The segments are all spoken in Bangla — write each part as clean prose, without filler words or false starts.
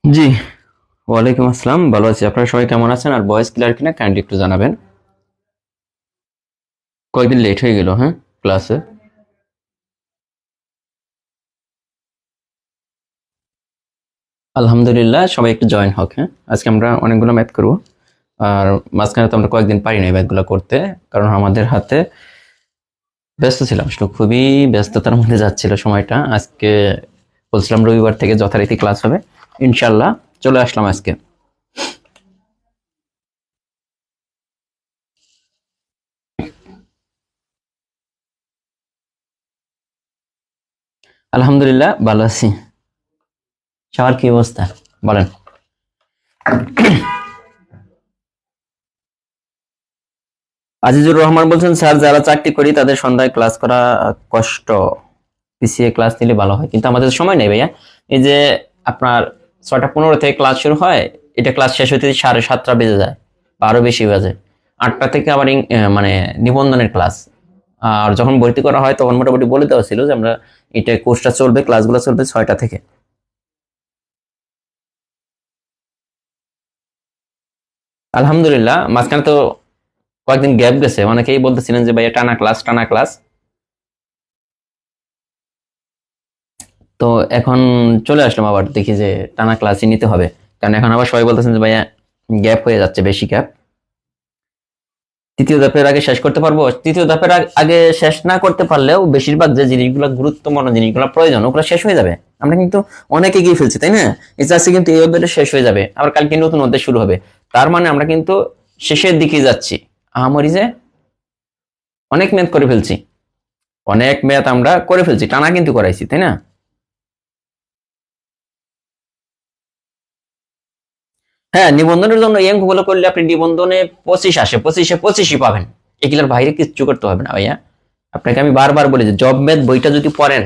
জি, ওয়ালাইকুম আসসালাম। ভালো আছি। আপনারা সবাই কেমন আছেন? আর ভয়েস ক্লিয়ার কিনা কাইন্ডলি একটু জানাবেন। কয়েকদিন লেট হয়ে গেল, হ্যাঁ, ক্লাসে। আলহামদুলিল্লাহ, সবাই একটু জয়েন হোক। হ্যাঁ, আজকে আমরা অনেকগুলো ম্যাথ করব। আর মাঝখানে তো আমরা কয়েকদিন পারি নাই ম্যাথগুলো করতে, কারণ আমাদের হাতে ব্যস্ত ছিলাম, আসলে খুবই ব্যস্ততার মধ্যে যাচ্ছিল সময়টা। আজকে বলছিলাম রবিবার থেকে যথারীতি ক্লাস হবে, ইনশাল্লাহ চলে আসলাম আজকে। আলহামদুলিল্লাহ ভালো আছি। সবার কি অবস্থা বলেন? আজিজুর রহমান বলছেন, স্যার যারা চাকরি করি তাদের সন্ধ্যায় ক্লাস করা কষ্ট, পিছিয়ে ক্লাস নিলে ভালো হয়, কিন্তু আমাদের সময় নেই ভাইয়া। এই যে আপনার 6টা 15 থেকে ক্লাস শুরু হয়, এটা ক্লাস শেষ হতে 7:30 বেজে যায় বা আরো বেশি বাজে। 8টা থেকে আবার মানে নিবন্ধনের ক্লাস। আর যখন ভর্তি করা হয় তখন মোটামুটি বলে দেওয়া ছিল যে আমরা এটা কোর্সটা চলবে, ক্লাসগুলো চলবে 6টা থেকে। আলহামদুলিল্লাহ, মাঝখানে তো কয়েকদিন গ্যাপ গেছে, অনেকেই বলতেছিলেন যে ভাইয়া টানা ক্লাস টানা ক্লাস। তো এখন চলে আসলাম, আবার দেখি যে টানা ক্লাসই নিতে হবে, কারণ এখন আবার সবাই বলতেছেন যে ভাইয়া গ্যাপ হয়ে যাচ্ছে, বেশি গ্যাপ। তৃতীয় ধাপের আগে শেষ করতে পারবো? তৃতীয় ধাপের আগে শেষ না করতে পারলেও বেশিরভাগ যে জিনিসগুলো গুরুত্বপূর্ণ, জিনিসগুলো প্রয়োজন, ওগুলো শেষ হয়ে যাবে। আমরা কিন্তু অনেক এগিয়ে ফেলছি, তাই না? এই চাষে কিন্তু এই অধ্যায়টা শেষ হয়ে যাবে, আবার কালকে নতুন অধ্যায় শুরু হবে। তার মানে আমরা কিন্তু শেষের দিকে যাচ্ছি। আহামরি যে অনেক ম্যাথ করে ফেলছি, অনেক ম্যাথ আমরা করে ফেলছি, টানা কিন্তু করাইছি, তাই না? হ্যাঁ, নিবন্ধনের জন্য এই অঙ্কগুলো করলে আপনি নিবন্ধনে 25 আসে, 25-এ 25ই পাবেন। এগুলোর বাইরে কিচ্ছু করতে হবে না ভাইয়া। আপনাকে আমি বারবার বলি যে জব ম্যাথ বইটা যদি পড়েন,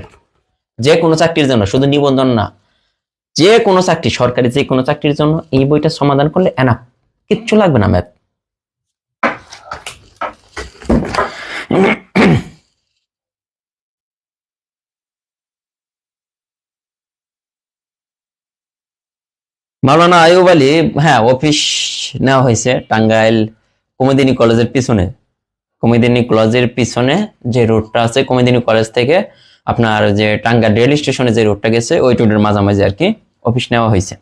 যে কোনো চাকরির জন্য, শুধু নিবন্ধন না, যে কোনো চাকরি, সরকারি যে কোনো চাকরির জন্য এই বইটা সমাধান করলে এনাফ, কিচ্ছু লাগবে না ম্যাথ। মাওলানা আয়ুব আলী, হ্যাঁ, অফিস নেওয়া হয়েছে টাঙ্গাইল কুমুদিনী কলেজের পিছনে। কুমুদিনী কলেজের পিছনে যে রোডটা আছে, কুমুদিনী কলেজ থেকে আপনার যে টাঙ্গাইল রেল স্টেশনে যে রোডটা গেছে, ওই রোডের মাঝামাঝি আর কি অফিস নেওয়া হয়েছে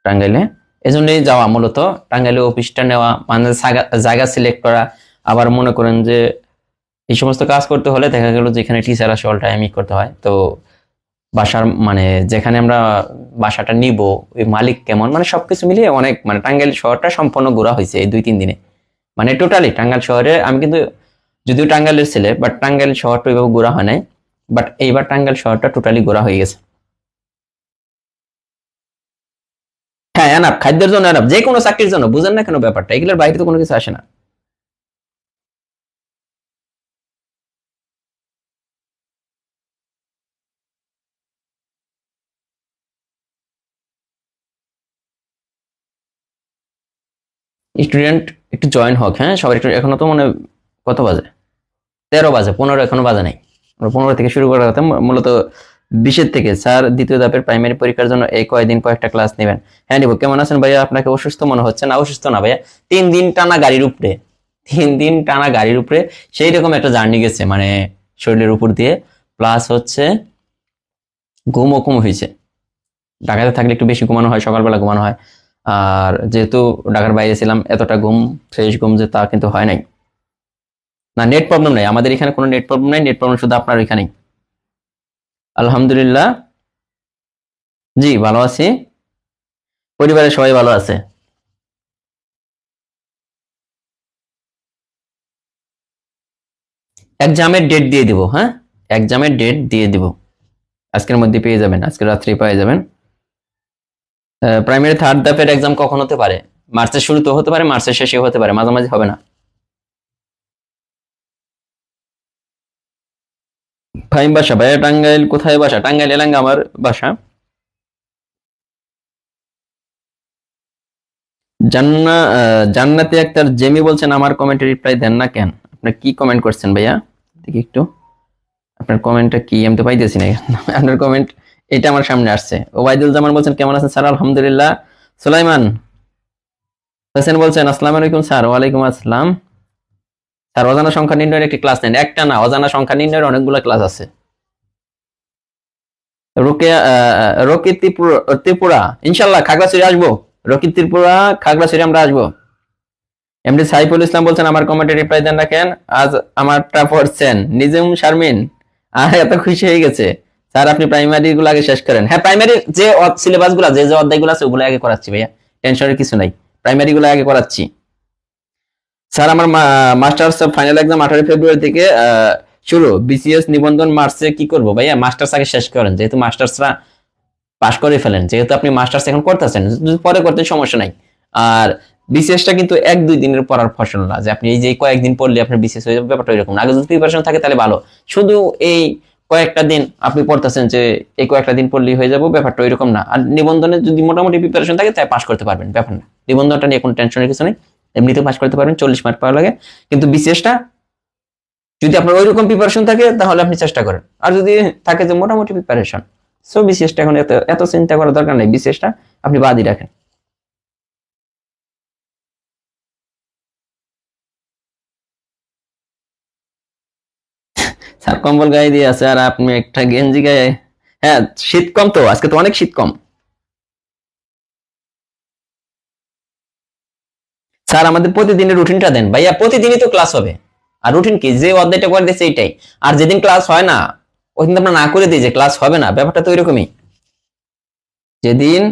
টাঙ্গাইলে। এজন্যই যাওয়া মূলত, টাঙ্গাইলে অফিসটা নেওয়া মানে জায়গা সিলেক্ট করা। আবার মনে করেন যে এই সমস্ত কাজ করতে হলে দেখা গেল যেখানে টিচার আসে অল টাইমই করতে হয়। তো বাসার মানে যেখানে আমরা বাসাটা নিব, ওই মালিক কেমন, মানে সবকিছু মিলিয়ে অনেক, মানে টাঙ্গাইল শহরটা সম্পূর্ণ ঘোরা হয়েছে এই 2-3 দিনে। মানে টোটালি টাঙ্গাইল শহরে আমি কিন্তু, যদিও টাঙ্গাইলের ছেলে, বাট টাঙ্গাইল শহরটা ওইভাবে ঘোরা হয় নাই। বাট এইবার টাঙ্গাইল শহরটা টোটালি ঘোরা হয়ে গেছে। হ্যাঁ, এনাফ, খাদ্যের জন্য এনাফ, যে কোনো চাকরির জন্য। বুঝেন না কেন ব্যাপারটা? এগুলোর বাইরে তো কোনো কিছু আসে না। স্টুডেন্ট একটু জয়েন হোক, হ্যাঁ, সবাই একটু। এখনো তো মানে কত বাজে? 13 বাজে, 15 এখনো বাজে নাই। আমরা 15 থেকে শুরু করার কথা মূলত। 20-এর থেকে স্যার দ্বিতীয় ধাপের প্রাইমারি পরীক্ষার জন্য এই কয়দিন কয়েকটা ক্লাস নেবেন? হ্যাঁ নিব। কেমন আছেন ভাইয়া? আপনাকে অসুস্থ মনে হচ্ছে না? অসুস্থ না ভাইয়া, 3 দিন টানা গাড়ির উপরে, 3 দিন টানা গাড়ির উপরে সেই রকম একটা জার্নি গেছে, মানে শরীরের উপর দিয়ে। প্লাস হচ্ছে ঘুমও কম হয়েছে, ঢাকাতে থাকলে একটু বেশি ঘুমানো হয়, সকালবেলা ঘুমানো হয়। আর যেহেতু ঢাকার বাইরে ছিলাম, এতটা ঘুম, ফ্রেশ ঘুম যে তা কিন্তু হয় নাই। না, নেট প্রবলেম নাই, আমাদের এখানে কোনো নেট প্রবলেম নাই, নেট প্রবলেম শুধু আপনার ওইখানেই। আলহামদুলিল্লাহ, জি ভালো আছি, পরিবারের সবাই ভালো আছে। এক্সামের ডেট দিয়ে দিব, হ্যাঁ, এক্সামের ডেট দিয়ে দিব, আজকের মধ্যে পেয়ে যাবেন, আজকে রাত্রে পেয়ে যাবেন। প্রাইমারি থার্ড ধাপের এক্সাম কখন হতে পারে? মার্চের শুরুতে হতে পারে, মার্চের শেষে হতে পারে, মাঝামাঝি হবে না। ফাইম বাসা ভাইয়া টাঙ্গাইল, কোথায় বাসা? টাঙ্গাইল এলাঙ্গা আমার বাসা। জান্নাতি আক্তার জেমি বলছেন আমার কমেন্টে রিপ্লাই দেন না কেন? আপনি কি কমেন্ট করছেন ভাইয়া? দেখি একটু আপনার কমেন্টটা কি, আমি তো পাইতেছি না আপনার কমেন্ট। এটা আমার সামনে আসছে। ওবায়দুল জামান বলছেন কেমন আছেন স্যার? আলহামদুলিল্লাহ। সুলাইমান হোসেন বলছেন আসসালামু আলাইকুম স্যার। ওয়ালাইকুম আসসালাম। স্যার অজানা সংখ্যা নির্ণয়ের একটি ক্লাস নেন। একটা না, অজানা সংখ্যা নির্ণয়ের অনেকগুলো ক্লাস আছে। রোকেয়া রকি ত্রিপুরা ইনশাল্লাহ খাগড়াছড়ি আসবো। রকি ত্রিপুরা খাগড়াছড়ি আমরা আসবো। এমডি সাইফুল ইসলাম বলছেন আমার কমেন্টে রিপ্লাই দেন না কেন? আজ আমারটা পড়ছেন নিজেম শারমিন, আর এত খুশি হয়ে গেছে। স্যার আপনি প্রাইমারি গুলো আগে শেষ করেন। হ্যাঁ, প্রাইমারি যে সিলেবাস গুলো, যে যে অধ্যায় গুলো আছে ওগুলো আগে করাচ্ছি ভাইয়া, টেনশনের কিছু নাই, প্রাইমারি গুলো আগে করাচ্ছি। স্যার আমার মাস্টার্স ফাইনাল এক্সাম 18 ফেব্রুয়ারি থেকে শুরু, বিসিএস নিবন্ধন মার্চে, কি করবো ভাইয়া? মাস্টার্স আগে শেষ করেন, যেহেতু মাস্টার্সরা পাশ করে ফেলেন, যেহেতু আপনি মাস্টার্স এখন করতেছেন, যদি পরে করতে সমস্যা নাই। আর বিসিএসটা কিন্তু 1-2 দিনের পড়ার ফসল না, যে আপনি এই যে কয়েকদিন পড়লে আপনার বিসিএস হয়ে যাবে, ব্যাপারটা এরকম না। আগে যদি প্রিপারেশন থাকে তাহলে ভালো, শুধু এই কয়েকটা দিন আপনি পড়তেছেন যে এই কয়েকটা দিন পড়লেই হয়ে যাবো, ব্যাপারটা এরকম না। আর নিবন্ধনে যদি মোটামুটি প্রিপারেশন থাকে তাই পাশ করতে পারবেন, ব্যাপার না। নিবন্ধনটা নিয়ে কোনো টেনশনের কিছু নেই, এমনিতে পাশ করতে পারবেন, 40 মার্ক পাওয়া লাগে। কিন্তু বিসিএসটা যদি আপনার ওইরকম প্রিপারেশন থাকে তাহলে আপনি চেষ্টা করেন, আর যদি থাকে যে মোটামুটি প্রিপারেশন, সো বিসিএসটা এখন এত এত চিন্তা করার দরকার নেই, বিসিএসটা আপনি বাদই রাখেন। স্যার কম্বল গায়ে দিয়ে আছে আর আপনি একটা গেঞ্জি গায়ে। হ্যাঁ, শীত কম তো, আজকে তো অনেক শীত কম। স্যার আমাদের প্রতিদিনের রুটিনটা দেন ভাইয়া, প্রতিদিনই তো ক্লাস হবে। আর রুটিন কি, যে অধ্যায়টা করে দিচ্ছে এইটাই। আর যেদিন ক্লাস হয় না ওই দিন আমরা না করে দিই যে ক্লাস হবে না, ব্যাপারটা তো ওইরকমই। যেদিন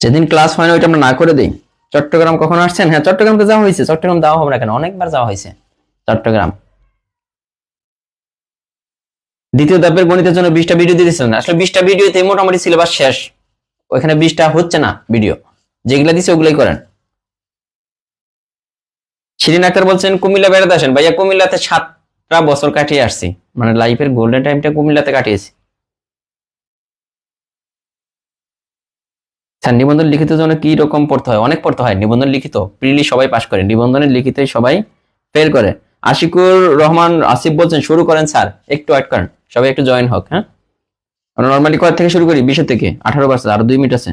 যেদিন ক্লাস হয় না ওইটা আমরা না করে দিই। চট্টগ্রাম কখন আসছেন? হ্যাঁ, চট্টগ্রাম তো যাওয়া হয়েছে, চট্টগ্রাম যাওয়া হবে না কেন, অনেকবার যাওয়া হয়েছে চট্টগ্রাম। দ্বিতীয় ধাপের গণিতের জন্য 20টা ভিডিও দিয়েছিলেন, আসলে 20টা ভিডিওতে মোটামুটি সিলেবাস শেষ, ওইখানে 20টা হচ্ছে না ভিডিও, যেগুলা দিচ্ছে ওগুলাই করেন। শিরিন আক্তার বলছেন কুমিল্লা বেড়াতে আসেন ভাইয়া, কুমিল্লাতে 7টা বছর কাটিয়ে আসছি, মানে লাইফের গোল্ডেন টাইমটা কুমিল্লাতে কাটিয়েছি। স্যার নিবন্ধন লিখিত জন্য কি রকম পড়তে হয়? অনেক পড়তে হয় নিবন্ধন লিখিত, প্রিলি সবাই পাশ করে, নিবন্ধনের লিখিতই সবাই ফেল করে। আশিকুর রহমান আসিফ বলছেন শুরু করেন স্যার, একটু ওয়েট করেন, সবাই একটু জয়েন হোক। হ্যাঁ, আমরা নর্মালি কয় থেকে শুরু করি? 20 থেকে 18 বছর, আরো 2 মিনিট আছে।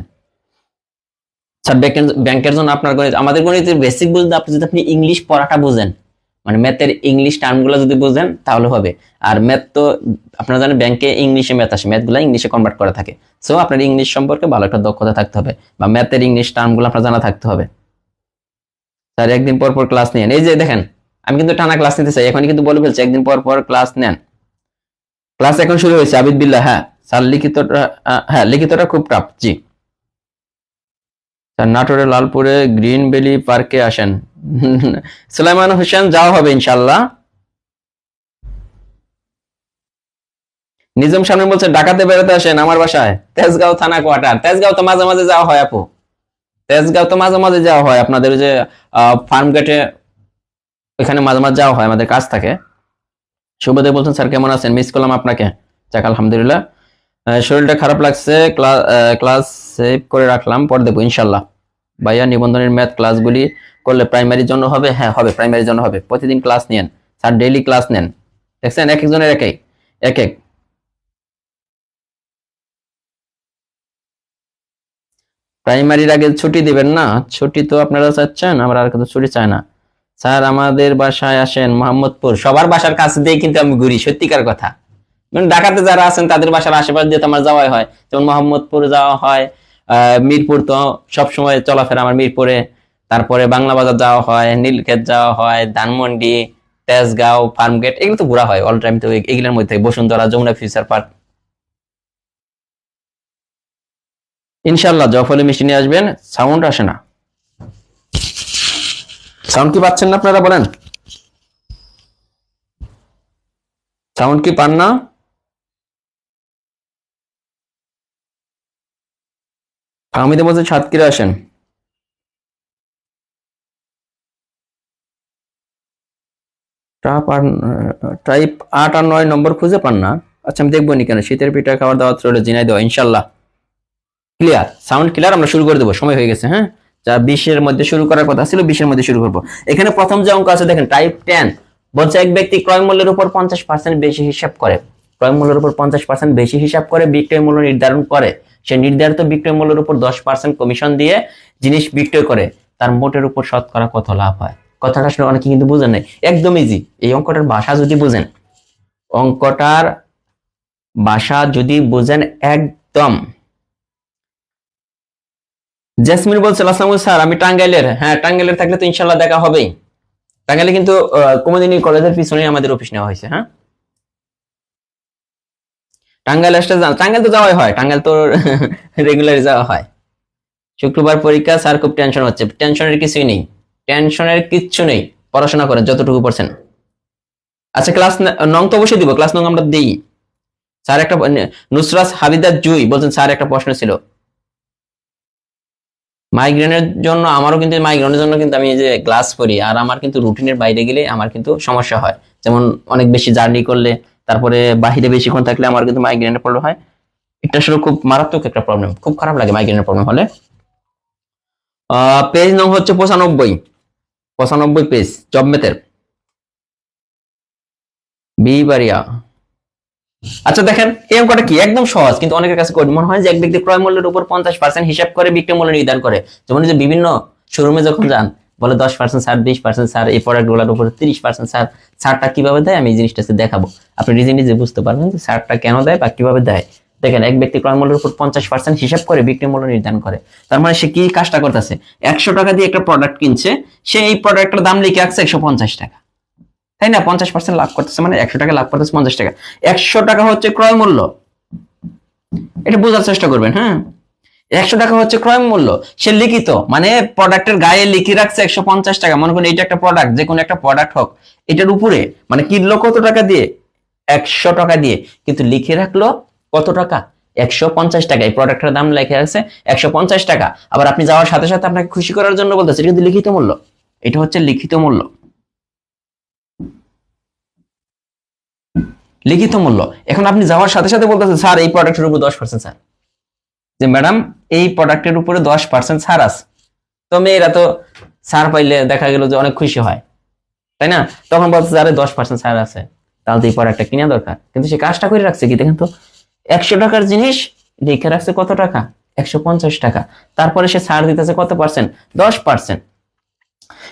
স্যার ব্যাংকের জন্য আপনার গণিত, আমাদের গণিতের বেসিক বুঝতে আপনি যদি আপনি ইংলিশ পড়াটা বুঝেন, মানে ম্যাথের ইংলিশ টার্মগুলো যদি বুঝেন তাহলে হবে। আর ম্যাথ তো আপনারা জানেন ব্যাংকে ইংলিশে ম্যাথ আসে, ম্যাথগুলো ইংলিশে কনভার্ট করা থাকে। সো আপনার ইংলিশ সম্পর্কে ভালো একটা দক্ষতা থাকতে হবে, বা ম্যাথের ইংলিশ টার্মগুলো আপনার জানা থাকতে হবে। স্যার একদিন পর পর ক্লাস নেন, এই যে দেখেন আমি কিন্তু টানা ক্লাস নিতে চাই, এখন কিন্তু বলে ফেলছি একদিন পর পর ক্লাস নেন। ক্লাস এখন শুরু হয়েছে আবিদ বিল্লাহ। হ্যাঁ স্যার, লিখিতটা, হ্যাঁ লিখিতটা খুব টাফ। জি স্যার, নাটোরের লালপুরে গ্রিন ভ্যালি পার্কে আসেন। সুলাইমান হোসেন, যাওয়া হবে ইনশাল্লাহ। নিজম সামনে বলছে ঢাকাতে বেড়াতে আসেন আমার বাসায়, তেজগাঁও থানা কোয়ার্টার। তেজগাঁও তো মাঝে মাঝে যাওয়া হয় আপু, তেজগাঁও তো মাঝে মাঝে যাওয়া হয়, আপনাদের যে ফার্ম গেটে ওইখানে মাঝে মাঝে যাওয়া হয়, আমাদের কাজ থাকে। শুভদেব বলছেন স্যার কেমন আছেন, মিস করলাম আপনাকে। যাক আলহামদুলিল্লাহ। শরীরটা খারাপ লাগছে, ক্লাস সেভ করে রাখলাম, পরে দেবো ইনশাল্লাহ। ভাইয়া নিবন্ধনের ম্যাথ ক্লাসগুলি করলে প্রাইমারির জন্য হবে? হ্যাঁ হবে, প্রাইমারির জন্য হবে। প্রতিদিন ক্লাস নেন স্যার, ডেইলি ক্লাস নেন। দেখছেন এক একজনের এক এক প্রাইমারির আগে ছুটি দিবেন না? ছুটি তো আপনারা চাচ্ছেন, আমরা আর কিন্তু ছুটি চাই না। স্যার আমাদের বাসায় আসেন, মোহাম্মদপুর। সবার বাসার কাছে দিয়ে কিন্তু আমি ঘুরি, সত্যিকার কথা। মানে ঢাকাতে যারা আছেন তাদের বাসার আশেপাশ দিয়ে তো আমার যাওয়াই হয়, যেমন মোহাম্মদপুর যাওয়া হয়, মিরপুর তো সবসময় চলাফেরা আমার মিরপুরে, তারপরে বাংলা বাজার যাওয়া হয়, নীলক্ষেত যাওয়া হয়, ধানমন্ডি, তেজগাঁও, ফার্মগেট, এগুলো তো ঘোরা হয় অল টাইম। তো এগুলোর মধ্যে বসুন্ধরা, যমুনা ফিউচার পার্ক। ইনশাল্লাহ জফলে মিষ্টি নিয়ে আসবেন। সাউন্ড আসে না, সাউন্ড কি পাচ্ছেন না আপনারা বলেন? সাউন্ড কি পান না? আমি তো বলছি সাতক্ষীরা আসেন। টাইপ 8 আর 9 নম্বর খুঁজে পান না? আচ্ছা আমি দেখবো নি কেন। শীতের পিঠা খাওয়ার দাওয়াত রইল, জিনাই দেওয়া ইনশাল্লাহ। Clear, sound clear. আমরা শুরু করে দেবো, সময় হয়ে গেছে। হ্যাঁ, যা 20-এর মধ্যে শুরু করার কথা ছিল, 20-এর মধ্যে শুরু করবো। এখানে প্রথম যে অঙ্ক আছে দেখেন, টাইপ 10 বলছে এক ব্যক্তি ক্রয় মূল্যের উপর 50% বেশি হিসাব করে। ক্রয় মূল্যের উপর 50% বেশি হিসাব করে বিক্রয় মূল্য নির্ধারণ করে। সে নির্ধারিত বিক্রয় মূল্যের উপর 10% কমিশন দিয়ে জিনিস বিক্রয় করে। তার মোটের উপর শতকরা কত লাভ হয়? কথাটা আসলে অনেকে কিন্তু বুঝেন নাই। একদম ইজি। এই অঙ্কটার ভাষা যদি বুঝেন, অঙ্কটার ভাষা যদি বুঝেন একদম। জেসমিন বলছে আসসালামু স্যার আমি টাঙ্গাইলের। হ্যাঁ টাঙ্গাইলের থাকলে তো ইনশাল্লাহ দেখা হবেই। টাঙ্গাইলে কিন্তু কুমুদিনী কলেজের পিছনেই আমাদের অফিস নেওয়া হয়েছে। হ্যাঁ টাঙ্গাইল আসতে টাঙ্গাইল তো যাওয়াই হয়, টাঙ্গাইল তো রেগুলার যাওয়া হয়। শুক্রবার পরীক্ষা স্যার, খুব টেনশন হচ্ছে। টেনশনের কিছুই নেই, টেনশনের কিচ্ছু নেই। পড়াশোনা করেন যতটুকু পড়ছেন। আচ্ছা ক্লাস নং তো অবশ্যই দিব, ক্লাস নং আমরা দিই। স্যার একটা নুসরাত হাবিদা জুই বলছেন স্যার একটা প্রশ্ন ছিল মাইগ্রেনের জন্য। আমারও কিন্তু মাইগ্রেনের জন্য কিন্তু আমি যে গ্লাস পরি, আর আমার কিন্তু রুটিনের বাইরে গেলে আমার কিন্তু সমস্যা হয়। যেমন অনেক বেশি জার্নি করলে, তারপরে বাহিরে বেশিক্ষণ থাকলে আমার কিন্তু মাইগ্রেনের প্রবলেম হয়। এটা আসলে খুব মারাত্মক একটা প্রবলেম, খুব খারাপ লাগে মাইগ্রেনের প্রবলেম হলে। পেজ নং হচ্ছে 95, 95 পেজ জব ম্যাথের বি বাড়িয়া। আচ্ছা দেখেন এই অঙ্কটা কি একদম সহজ, কিন্তু অনেকের কাছে মনে হয় যে এক ব্যক্তি ক্রয় মূল্যের উপর 50% হিসাব করে বিক্রয় মূল্য নির্ধারণ করে। যেমন যে বিভিন্ন শোরুমে যখন যান বলে 10% ছাড়, 20% ছাড়, এই প্রোডাক্ট গুলোর উপর 30% ছাড়। ছাড়টা কিভাবে দেয় আমি এই জিনিসটা দেখাবো, আপনি নিজে নিজে বুঝতে পারবেন যে ছাড়টা কেন দেয় বা কিভাবে দেয়। দেখেন এক ব্যক্তি ক্রয় মূল্যের উপর 50% হিসাব করে বিক্রয় মূল্য নির্ধারণ করে। তার মানে সে কি কাজটা করতেছে, 100 টাকা দিয়ে একটা প্রোডাক্ট কিনছে, সে এই প্রোডাক্টের দাম লিখে রাখছে 150 টাকা, তাই না? 50% লাভ করতেছে, মানে 100 টাকা লাভ করতেছে 50 টাকা। 100 টাকা হচ্ছে ক্রয় মূল্য, এটা বোঝার চেষ্টা করবেন। হ্যাঁ 100 টাকা হচ্ছে ক্রয় মূল্য, সে লিখিত মানে প্রোডাক্টের গায়ে লিখে রাখছে 150 টাকা। মনে করুন এটা একটা প্রোডাক্ট, যে কোনো একটা প্রোডাক্ট হোক, এটার উপরে মানে কিনলো কত টাকা দিয়ে, 100 টাকা দিয়ে, কিন্তু লিখে রাখলো কত টাকা, 150 টাকা। এই প্রোডাক্টের দাম লেখা আছে 150 টাকা। আবার আপনি যাওয়ার সাথে সাথে আপনাকে খুশি করার জন্য বলতেছে এটা কিন্তু লিখিত মূল্য, এটা হচ্ছে লিখিত মূল্য। লিখিত মূল্য। এখন আপনি যাওয়ার সাথে সাথে বলতেছেন স্যার এই প্রোডাক্টের উপর 10% ছাড়, যে ম্যাডাম এই প্রোডাক্টের উপরে 10% ছাড় আছে। তো মেয়েরা তো ছাড় পাইলে দেখা গেল যে অনেক খুশি হয়, তাই না? তখন বলতেছে আরে 10% ছাড় আছে, তাহলে তো এই প্রোডাক্টটা কিনা দরকার। কিন্তু সে কাজটা করে রাখছে কি দেখেন তো, 100 টাকার জিনিস লিখে রাখছে কত টাকা, 150 টাকা। তারপরে সে ছাড় দিতেছে কত পার্সেন্ট, 10%।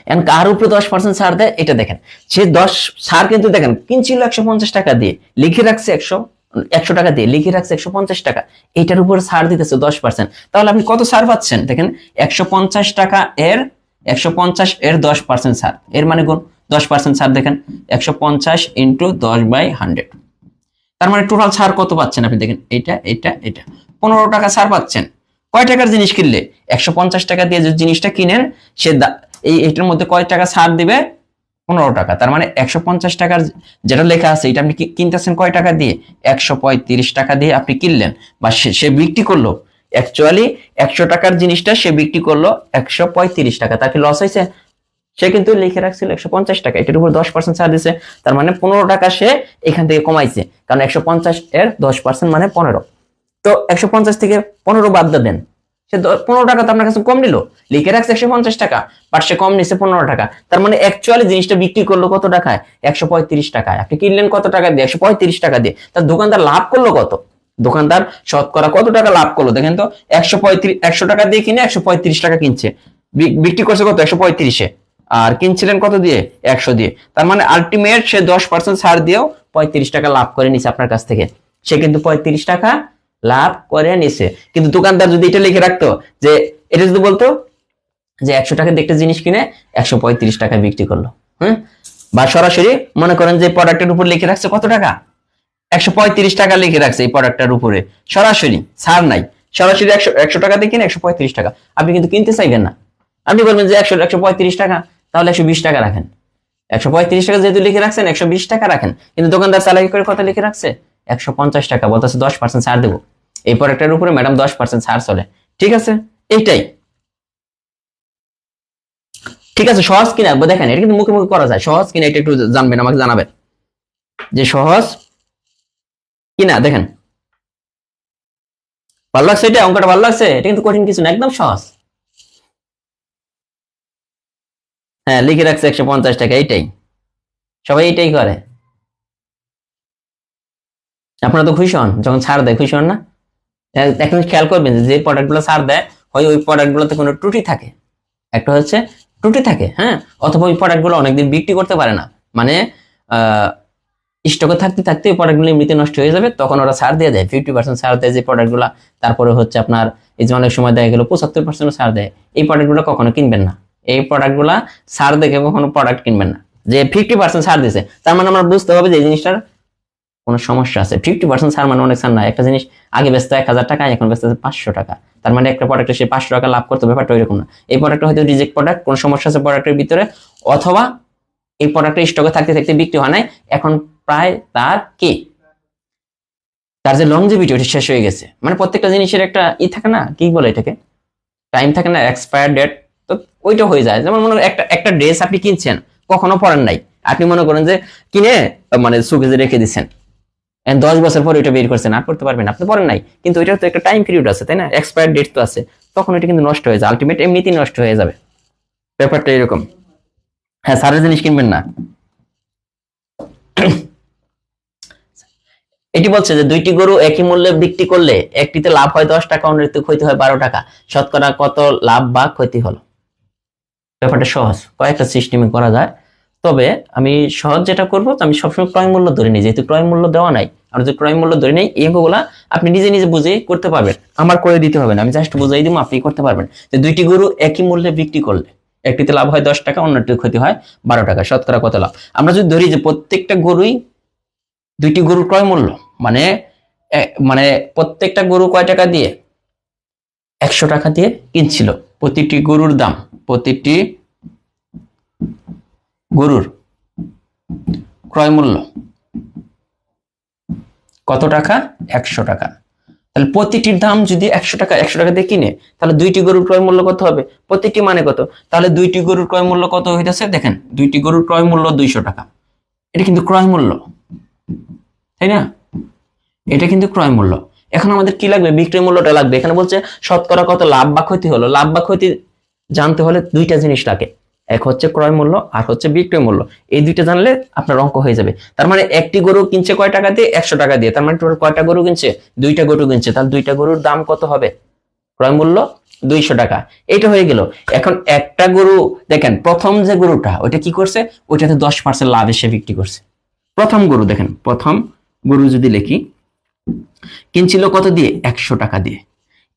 এখন কার উপরে 10% ছাড় দেয় এটা দেখেন। সে 10 ছাড় কিন্তু দেখেন কিনছিল 150 টাকা দিয়ে, লিখে রাখছে 100 টাকা দিয়ে, লিখে রাখছে 150 টাকা, এটার উপর ছাড় দিতেছে 10%। তাহলে আপনি কত ছাড় পাচ্ছেন দেখেন, 150 টাকা এর 150 এর 10% ছাড়, এর মানে গুণ 10% ছাড়। দেখেন 150 ইন্টু 10/100, তার মানে টোটাল ছাড় কত পাচ্ছেন আপনি দেখেন, এটা এটা এটা 15 টাকা ছাড় পাচ্ছেন। কয় টাকার জিনিস কিনলে, 150 টাকা দিয়ে যে জিনিসটা কিনেন, সে এইটার মধ্যে কয় টাকা ছাড় দিবে, 15 টাকা। তার মানে 150 টাকার যেটা লেখা আছে এটা আপনি কিনতেছেন কয় টাকা দিয়ে, 135 টাকা দিয়ে আপনি কিনলেন, বা সে বিক্রি করলো। অ্যাকচুয়ালি 100 টাকার জিনিসটা সে বিক্রি করলো 135 টাকা, তাকে লস হয়েছে? সে কিন্তু লিখে রাখছিল 150 টাকা, এটার উপর 10% ছাড় দিছে, তার মানে 15 টাকা সে এখান থেকে কমাইছে। কারণ 150 এর 10% মানে 15। তো 150 থেকে 15 বাদ দেন, সে 15 টাকা তো আপনার কাছে কম নিল, লিখে রাখছে 150 টাকা, বাট সে কম নিচ্ছে 15 টাকা। তার মানে অ্যাকচুয়ালি জিনিসটা বিক্রি করলো কত টাকায়? 135 টাকায়। আপনি কিনলেন কত টাকা দিয়ে? 135 টাকা দিয়ে। তার দোকানদার লাভ করলো কত? দোকানদার শতকরা কত টাকা লাভ করলো দেখেন তো। 100 টাকা দিয়ে কিনে 135 টাকা কিনছে, বিক্রি করছে কত? 135-এ। আর কিনছিলেন কত দিয়ে? 100 দিয়ে। তার মানে আলটিমেট সে 10% ছাড় দিয়েও 35 টাকা লাভ করে নিছে আপনার কাছ থেকে। সে কিন্তু 35 টাকা লাভ করে নিছে। কিন্তু দোকানদার যদি এটা লিখে রাখতো, যে এটা যদি বলতো যে 100 টাকা দিয়ে একটা জিনিস কিনে 135 টাকা বিক্রি করলো, হ্যাঁ, বা সরাসরি মনে করেন যে প্রোডাক্টের উপর লিখে রাখছে কত টাকা? 135 টাকা লিখে রাখছে এই প্রোডাক্টটার উপরে, সরাসরি ছাড় নাই, সরাসরি 100 টাকা দিয়ে কিনে 135 টাকা। আপনি কিন্তু কিনতে চাইবেন না, আপনি বলবেন যে 135 টাকা, তাহলে 120 টাকা রাখেন। 135 টাকা যেহেতু লিখে রাখছেন, 120 টাকা রাখেন। কিন্তু দোকানদার চালাকি করে কত লিখে রাখছে? 150 টাকা, বলতেছে 10% ছাড় দেবো এই প্রোডাক্টের উপরে, ম্যাডাম 10% ছাড় চলে। ঠিক আছে, এইটাই। ঠিক আছে, সহজ কিনা দেখেন, এটা কিন্তু মুখে মুখে করা যায়। সহজ কিনা এটা একটু জানবেন, আমাকে জানাবেন যে সহজ কিনা। দেখেন, ভালো লাগছে? এটা অঙ্কটা ভালো লাগছে? এটা কিন্তু কঠিন কিছু না, একদম সহজ। হ্যাঁ, লিখে রাখছে 150 টাকা, এইটাই। সবাই এইটাই করে। আপনারা তো খুশি হন যখন ছাড় দেয়, খুশি হন না? এখন খেয়াল করবেন যে প্রোডাক্ট গুলো ছাড় দেয়, হয় ওই প্রোডাক্ট গুলোতে কোনো ত্রুটি থাকে, একটা হচ্ছে ত্রুটি থাকে, হ্যাঁ, অথবা ওই প্রোডাক্ট গুলো অনেকদিন বিক্রি করতে পারে না, মানে স্টকে থাকতে থাকতে ওই প্রোডাক্ট গুলো এমনিতে নষ্ট হয়ে যাবে, তখন ওরা ছাড় দিয়ে দেয়, 50% ছাড় দেয় যে প্রোডাক্ট গুলা। তারপরে হচ্ছে আপনার এই যে অনেক সময় দেখা গেল 75% ছাড় দেয়, এই প্রোডাক্ট গুলো কখনো কিনবেন না। এই প্রোডাক্ট গুলা ছাড় দেখে কখনো প্রোডাক্ট কিনবেন না। যে 50% ছাড় দিছে, তার মানে আমরা বুঝতে হবে যে এই জিনিসটার কোনো সমস্যা আছে। 50% ছাড় মানে অনেক ছাড় না। একটা জিনিস আগে বেচতে 1000 টাকা, এখন বেচতে 500 টাকা, তার মানে একটা প্রোডাক্টে সে 500 টাকা লাভ করতে, ব্যাপারটা ওইরকম না। এই প্রোডাক্টটা হয়তো রিজেক্ট প্রোডাক্ট, কোনো সমস্যা আছে প্রোডাক্টের ভিতরে, অথবা এই প্রোডাক্টটা স্টকে থাকতে থাকতে বিক্রি হয় নাই, এখন প্রায় তার কি তার যে লংজিভিটি ওটা শেষ হয়ে গেছে। মানে প্রত্যেকটা জিনিসের একটা থাকে না, কি বলে এটাকে, টাইম থাকে না, এক্সপায়ার ডেট, তো ওইটা হয়ে যায়। যেমন মনে করেন একটা ড্রেস আপনি কিনছেন, কখনো পরেন নাই, আপনি মনে করেন যে কিনে মানে সুকেজে রেখে দিচ্ছেন, 10 বছর পর এটা বের করছেন, আর করতে পারবেন, আপনি পরেন নাই, কিন্তু ওইটার তো একটা টাইম পিরিয়ড আছে, তাই না, এক্সপায়ার ডেট তো আছে, তখন এটা কিন্তু নষ্ট হয়ে যায়, আলটিমেট এমনিতেই নষ্ট হয়ে যাবে। ব্যাপারটা এরকম। হ্যাঁ, সারের জিনিস কিনবেন না। এটি বলছে যে দুইটি গরু একই মূল্যে বিক্রি করলে একটিতে লাভ হয় 10 টাকা, অন্যটিতে ক্ষতি হয় 12 টাকা, শতকরা কত লাভ বা ক্ষতি হলো? ব্যাপারটা সহজ, কয়েকটা সিস্টেমে করা যায়। তবে আমি সহজ যেটা করবো, আমি সবসময় ক্রয় মূল্য ধরে নিই, যেহেতু ক্রয় মূল্য দেওয়া নাই, আর যদি ক্রয় মূল্য ধরে নেই, এই অঙ্কগুলা আপনি নিজে নিজে বুঝে করতে পারবেন, আমার করে দিতে হবে না, আমি জাস্ট বুঝাই দিব, আপনি করতে পারবেন। যে দুইটি গরু একই মূল্যে বিক্রি করলে একটিতে লাভ হয় 10 টাকা, অন্যটিতে ক্ষতি হয় 12 টাকা, শতকরা কত লাভ? আমরা যদি ধরি যে প্রত্যেকটা গরুই, দুইটি গরুর ক্রয় মূল্য মানে মানে প্রত্যেকটা গরু কয় টাকা দিয়ে? 100 টাকা দিয়ে কিনছিল। প্রতিটি গরুর দাম, প্রতিটি গরুর ক্রয় মূল্য কত টাকা? 100 টাকা। তাহলে প্রতিটির দাম যদি 100 টাকা, 100 টাকা দিয়ে কিনে, তাহলে দুইটি গরুর ক্রয় মূল্য কত হবে? প্রতিটি মানে কত? তাহলে দুইটি গরুর ক্রয় মূল্য কত হইতেছে দেখেন, দুইটি গরুর ক্রয় মূল্য 200 টাকা। এটা কিন্তু ক্রয় মূল্য, তাই না? এটা কিন্তু ক্রয় মূল্য। এখন আমাদের কি লাগবে? বিক্রয় মূল্যটা লাগবে। এখানে বলছে শতকরা কত লাভ বা ক্ষতি হলো। লাভ বা ক্ষতি জানতে হলে দুইটা জিনিস লাগে, এক হচ্ছে ক্রয় মূল্য, আর হচ্ছে বিক্রয় মূল্য। এই দুইটা জানলে আপনার অঙ্ক হয়ে যাবে। তার মানে একটি গরু কিনছে কয় টাকা দিয়ে? 100 টাকা দিয়ে। তার মানে টোটাল কয়টা গরু কিনছে? দুইটা গরু কিনছে। তাহলে দুইটা গরুর দাম কত হবে? ক্রয় মূল্য 200 টাকা। এটা হয়ে গেল। এখন একটা গরু দেখেন, প্রথম যে গরুটা ওইটা কি করছে? ওইটাতে 10% লাভ এসে বিক্রি করছে। প্রথম গরু দেখেন, প্রথম গরু যদি লিখি, কিনছিল কত দিয়ে? 100 টাকা দিয়ে।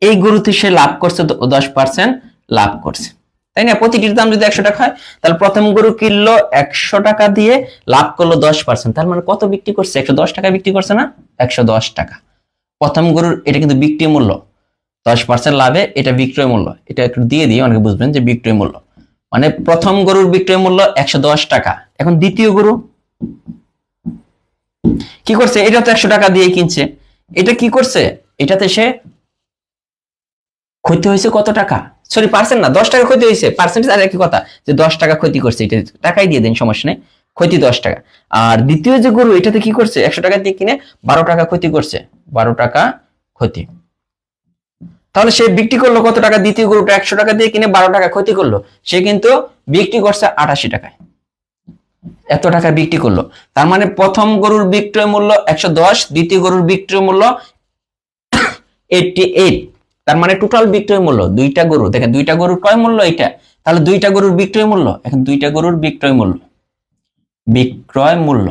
এই গরুতে সে লাভ করছে 10% লাভ করছে, তাই না? প্রতিটির দাম যদি 100 টাকা হয়, তাহলে প্রথম গরু কিনলো 100 টাকা দিয়ে, লাভ করলো 10%। তার মানে কত বিক্রি করছে? 110 টাকা বিক্রি করছে না? 110 টাকা প্রথম গরুর। এটা কিন্তু বিক্রি মূল্য, 10% লাভে এটা বিক্রয় মূল্য। এটা একটু দিয়ে দিয়ে অনেকে বুঝবেন যে বিক্রয় মূল্য মানে প্রথম গরুর বিক্রয় মূল্য 110 টাকা। এখন দ্বিতীয় গরু কি করছে? এটা তো 100 টাকা দিয়ে কিনছে। এটা কি করছে? এটাতে সে ক্ষতি হয়েছে কত টাকা? সরি, পার্সেন্ট না, 10 টাকা ক্ষতি হয়েছে। পার্সেন্টেজ আর একই কথা, যে 10 টাকা ক্ষতি করছে, এটা টাকাই দিয়ে দিন, সমস্যা নেই, ক্ষতি 10 টাকা। আর দ্বিতীয় যে গরু, এটাতে কি করছে? 100 টাকা দিয়ে কিনে 12 টাকা ক্ষতি করছে, 12 টাকা ক্ষতি। তাহলে সে বিক্রি করলো কত টাকা? দ্বিতীয় গরুটা 100 টাকা দিয়ে কিনে 12 টাকা ক্ষতি করলো, সে কিন্তু বিক্রি করছে 88 টাকায়, এত টাকা বিক্রি করলো। তার মানে প্রথম গরুর বিক্রয় মূল্য 110, দ্বিতীয় গরুর বিক্রয় মূল্য 88। তার মানে টোটাল বিক্রয় মূল্য দুইটা গরু, দেখেন দুইটা গরুর ক্রয় মূল্য এটা, তাহলে দুইটা গরুর বিক্রয় মূল্য, এখন দুইটা গরুর বিক্রয় মূল্য, বিক্রয় মূল্য,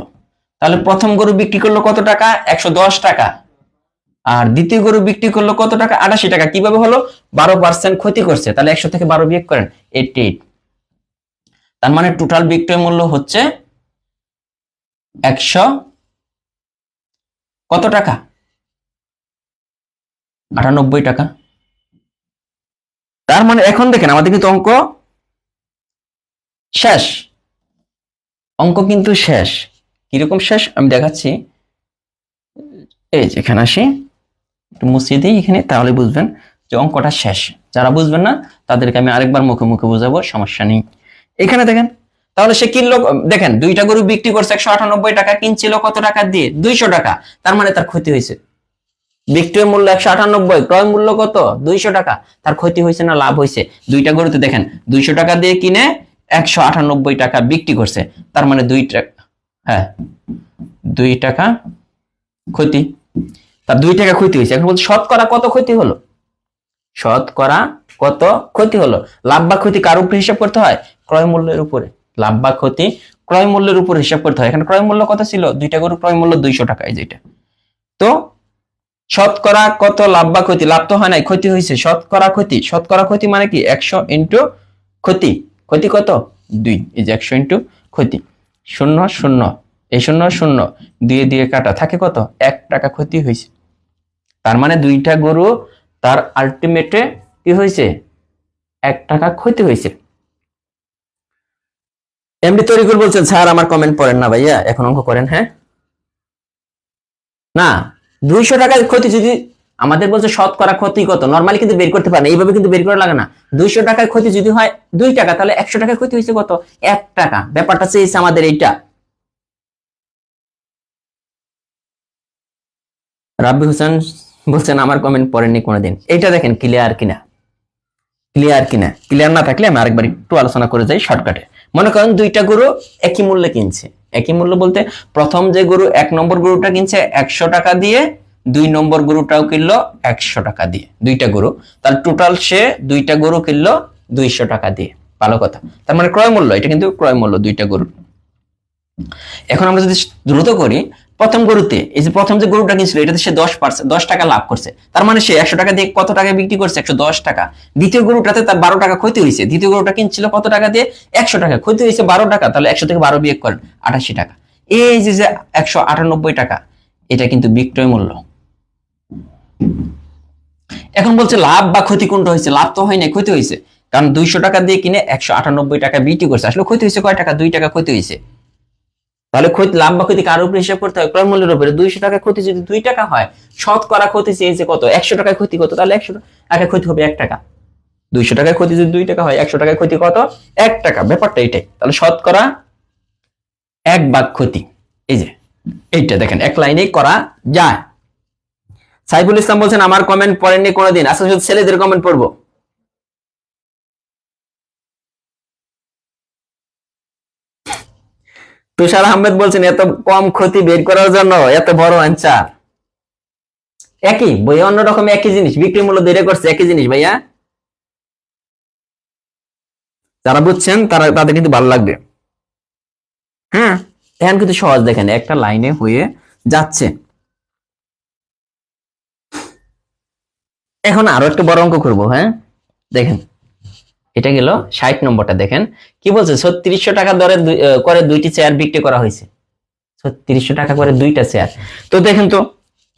তাহলে প্রথম গরু বিক্রি করলো কত টাকা? 110 টাকা, আর দ্বিতীয় গরু বিক্রি করলো কত টাকা? 88 টাকা। কিভাবে হলো? 12% ক্ষতি করছে, তাহলে 100 থেকে 12 বিয়োগ করেন, 88। তার মানে টোটাল বিক্রয় মূল্য হচ্ছে 100 কত টাকা? 98 টাকা। তার মানে এখন দেখেন আমাদের কিন্তু অঙ্ক শেষ, অঙ্ক কিন্তু শেষ। কিরকম শেষ আমি দেখাচ্ছি, এই যেখানে আসি একটু মুছিয়ে দিই এখানে, তাহলে বুঝবেন যে অঙ্কটা শেষ। যারা বুঝবেন না তাদেরকে আমি আরেকবার মুখে মুখে বোঝাবো, সমস্যা নেই। এখানে দেখেন, তাহলে সে কিনলো, দেখেন দুইটা গরু বিক্রি করছে 198 টাকা, কিনছিল কত টাকা দিয়ে? 200 টাকা। তার মানে তার ক্ষতি হয়েছে, বিক্রয় মূল্য 198, ক্রয় মূল্য কত? 200 টাকা। তার ক্ষতি হয়েছে না লাভ হয়েছে? দুইটা গরুতে দেখেন 200 টাকা দিয়ে কিনে 198 টাকা বিক্রি করছে, তার মানে 2 টাকা, হ্যাঁ 2 টাকা ক্ষতি, তার 2 টাকা ক্ষতি হয়েছে। এখন বলছে শতকরা কত ক্ষতি হলো, শতকরা কত ক্ষতি হলো। লাভ বা ক্ষতি কার উপরে হিসাব করতে হয়? ক্রয় মূল্যের উপরে। লাভ বা ক্ষতি ক্রয় মূল্যের উপর হিসাব করতে হয়। এখানে ক্রয় মূল্য কত ছিল? দুইটা গরু ক্রয় মূল্য 200 টাকা, এই যেটা। তো শতকরা কত লাভ বা ক্ষতি? লাভ তো হয় নাই, ক্ষতি হয়েছে। শতকরা ক্ষতি, শতকরা ক্ষতি মানে কি? 100 ইন্টু ক্ষতি, ক্ষতি কত? 2, এই যে 100 ইন্টু ক্ষতি, 0 0, এই 0 0 দিয়ে দিয়ে কাটা, থাকে কত? 1 টাকা ক্ষতি হয়েছে। তার মানে দুইটা গরু তার আলটিমেটে কি হয়েছে? 1 টাকা ক্ষতি হয়েছে। এমডি তরিকুল বলছেন স্যার আমার কমেন্ট পড়েন না ভাইয়া, এখন অঙ্ক করেন। হ্যাঁ না, 200 টাকার ক্ষতি যদি আমাদের বলছে শতকরা ক্ষতি কত, নরমালি কিন্তু বের করতে পারে না, এইভাবে কিন্তু বের করা লাগে না। 200 টাকার ক্ষতি যদি হয় 2 টাকা, তাহলে 100 টাকার ক্ষতি হয়েছে কত? 1 টাকা। ব্যাপারটা চেয়েছে আমাদের এইটা। রাব্বি হোসেন বলছেন আমার কমেন্ট পড়েননি কোনোদিন। এইটা দেখেন ক্লিয়ার কিনা, ক্লিয়ার কিনা। ক্লিয়ার না থাকলে আমি আরেকবার একটু আলোচনা করে যাই শর্টকাটে। মনে করেন দুইটা গরু একই মূল্যে কিনছে, একই মূল্য বলতে প্রথম যে গরু 1 নম্বর গরুটা কিনছে 100 টাকা দিয়ে, 2 নম্বর গরুটাও কিনলো 100 টাকা দিয়ে, দুইটা গরু। তাহলে টোটাল সে দুইটা গরু কিনলো 200 টাকা দিয়ে। ভালো কথা, তার মানে ক্রয় মূল্য, এটা কিন্তু ক্রয় মূল্য দুইটা গরু। এখন আমরা যদি দ্রুত করি, প্রথম গরুতে এই যে প্রথম যে গরুটা কিনছিল এটাতে সে 10 টাকা লাভ করছে, তার মানে সে 100 টাকা দিয়ে কত টাকায় বিক্রি করছে? 110 টাকা। দ্বিতীয় গরুটাতে তার 12 টাকা ক্ষতি হয়েছে, দ্বিতীয় গরুটা কিনছিল কত টাকা দিয়ে? 100 টাকা, ক্ষতি হয়েছে 12 টাকা, তাহলে 100 থেকে 12 বিয়োগ করেন, 88 টাকা। এই যে যে 198 টাকা, এটা কিন্তু বিক্রয় মূল্য। এখন বলছে লাভ বা ক্ষতি কোনটা হয়েছে? লাভ তো হয় নাই, ক্ষতি হয়েছে, কারণ 200 টাকা দিয়ে কিনে 198 টাকা বিক্রি করছে। আসলে ক্ষতি হয়েছে কয় টাকা? 2 টাকা ক্ষতি হয়েছে। তাহলে ক্ষতি, লাভ বা ক্ষতি কার উপরে হিসাব করতে হয়? ক্রয় মূল্যের উপরে। 200 টাকা ক্ষতি যদি 2 টাকা হয়, শতকরা ক্ষতি চেয়েছে কত? 100 টাকায় ক্ষতি কত? তাহলে 100 টাকা ক্ষতি হবে 1 টাকা। 200 টাকায় ক্ষতি যদি 2 টাকা হয়, 100 টাকায় ক্ষতি কত? 1 টাকা। ব্যাপারটা এটাই। তাহলে শতকরা 1 ভাগ ক্ষতি, এই যে এইটা দেখেন এক লাইনেই করা যায়। সাইফুল ইসলাম বলছেন আমার কমেন্ট পড়েননি কোনোদিন। আচ্ছা শুধু ছেলেদের কমেন্ট পড়বো। তুষার আহমেদ বলছেন এত কম ক্ষতি বের করার জন্য এত বড় অ্যান্সার। একই বই, অন্যরকম একই জিনিস, বিক্রি মূল্য ধরে করছে একই জিনিস ভাইয়া। যারা বুঝছেন তারা, তাদের কিন্তু ভালো লাগবে। হ্যাঁ এখন কিন্তু সহজ, দেখেন একটা লাইনে হয়ে যাচ্ছে। এখন আরো একটা বড় অঙ্ক করবো। হ্যাঁ দেখেন, এটা গেল 60 নম্বরটা। দেখেন কি বলছে, 3600 টাকা দরে করে 2টি চেয়ার বিক্রি করা হয়েছে। 3600 টাকা করে 2টা চেয়ার। তো দেখেন তো,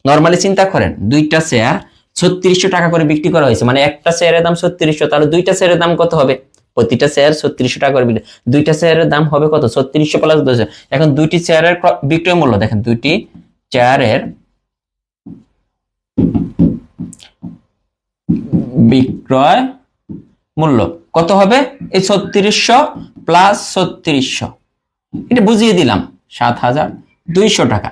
নরমালি চিন্তা করেন, 2টা চেয়ার 3600 টাকা করে বিক্রি করা হয়েছে, মানে একটা চেয়ারের দাম 3600, তাহলে 2টা চেয়ারের দাম কত হবে? প্রতিটা চেয়ার 3600 টাকা করে বিক্রি, 2টা চেয়ারের দাম হবে কত? 3600 প্লাস 200। এখন 2টি চেয়ারের বিক্রয় মূল্য দেখেন, 2টি চেয়ারের বিক্রয় মূল্য কত হবে? এই 3600 প্লাস 3600, এটা বুঝিয়ে দিলাম, 7200 টাকা।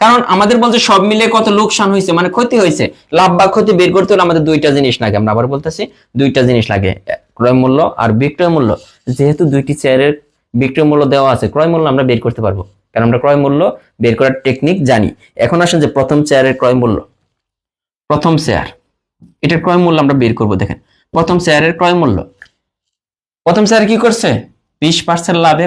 কারণ আমাদের বলছে সব মিলে কত লোকসান হয়েছে, মানে ক্ষতি হয়েছে। লাভ বা ক্ষতি বের করতে হলে আমাদের দুইটা জিনিস লাগে, আমরা আবার বলতেছি দুইটা জিনিস লাগে, ক্রয় মূল্য আর বিক্রয় মূল্য। যেহেতু দুইটি শেয়ারের বিক্রয় মূল্য দেওয়া আছে, ক্রয় মূল্য আমরা বের করতে পারবো, কারণ আমরা ক্রয় মূল্য বের করার টেকনিক জানি। এখন আসেন যে প্রথম শেয়ারের ক্রয় মূল্য, প্রথম শেয়ার এটার ক্রয় মূল্য আমরা বের করব। দেখেন প্রথম শেয়ারের ক্রয় মূল্য, প্রথম শেয়ার কি করছে 20% লাভে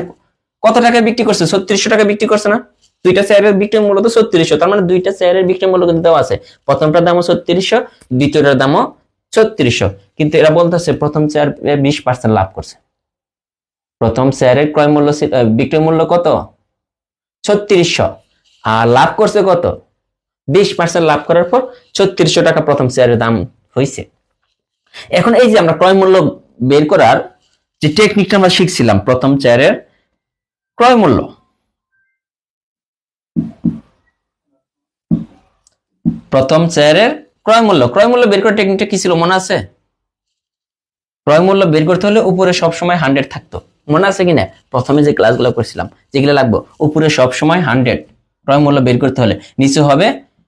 কত টাকায় বিক্রি করছে, 3600 টাকা বিক্রি করছে না? দুইটা শেয়ারের বিক্রয় মূল্য তো 3600, তার মানে দুইটা শেয়ারের বিক্রয় মূল্য কিন্তু দেওয়া আছে, প্রথমটার দামও 3600, দ্বিতীয়টার দামও 3600। কিন্তু এরা বলতেছে প্রথম শেয়ার 20% লাভ করছে। প্রথম শেয়ারের ক্রয় মূল্য বিক্রয় মূল্য কত 3600, আর লাভ করছে কত 20% লাভ করার পর 3600 টাকা প্রথম শেয়ারের দাম হয়েছে। এখন এই যে আমরা ক্রয় মূল্য বের করার যে টেকনিকটা আমরা শিখছিলাম, প্রথম শেয়ারের ক্রয় মূল্য, প্রথম শেয়ারের ক্রয় মূল্য, ক্রয় মূল্য বের করার টেকনিকটা কি ছিল মনে আছে? ক্রয় মূল্য বের করতে হলে উপরে সবসময় 100 থাকতো, মনে আছে কিনা? প্রথমে যে ক্লাসগুলো করছিলাম যেগুলো লাগবে, উপরে সবসময় 100 ক্রয় মূল্য বের করতে হলে, নিচে হবে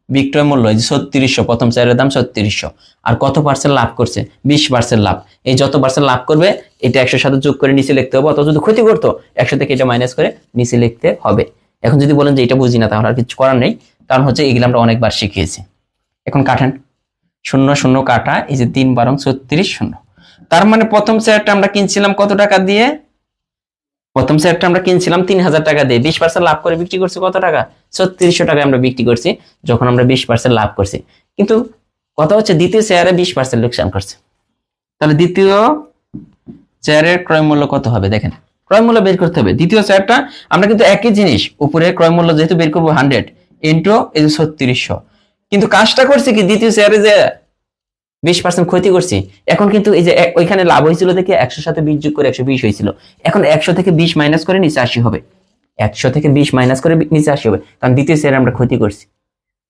বিক্রয় মূল্য, এই যে 3600, প্রথম শেয়ারের দাম 3600, আর কত পার্সেন্ট লাভ করছে 20% লাভ। এই যত পার্সেন্ট লাভ করবে এটা 100 সাথে যোগ করে নিচে লিখতে হবে, অথবা যদি ক্ষতি করতো 100 থেকে এটা মাইনাস করে নিচে লিখতে হবে। এখন যদি বলেন যে এটা বুঝি না, তাহলে আর কিছু করার নেই, কারণ হচ্ছে এগুলো আমরা অনেকবার শিখিয়েছি। এখন কাটেন, 00 কাটা, এই যে 3 12 36 শূন্য। তার মানে প্রথম শেয়ারটা আমরা কিনছিলাম কত টাকা দিয়ে? প্রথম শেয়ারটা আমরা কিনছিলাম 3000 টাকা দিয়ে, 20% লাভ করে বিক্রি করছি কত টাকা 3600 টাকায় আমরা বিক্রি করছি, যখন আমরা 20% লাভ করছি। কিন্তু কথা হচ্ছে দ্বিতীয় শেয়ারে 20% লোকসান করছে। তাহলে দ্বিতীয় শেয়ারের ক্রয় মূল্য কত হবে? দেখেন ক্রয় মূল্য বের করতে হবে। দ্বিতীয় শেয়ারটা আমরা কিন্তু একই জিনিস, উপরে ক্রয় মূল্য যেহেতু বের করবো 100 ইন্টু এই যে 3600, কিন্তু কাজটা করছে কি, দ্বিতীয় শেয়ারে যে 20% ক্ষতি করছি, এখন কিন্তু এই যে ওইখানে লাভ হয়েছিল দেখে 100 সাথে 20 যোগ করে 120 হয়েছিল, এখন 100 থেকে 20 মাইনাস করে নিচে 80 হবে, 100 থেকে 20 মাইনাস করে নিচে 80 হবে, কারণ দ্বিতীয় শেয়ারে আমরা ক্ষতি করছি,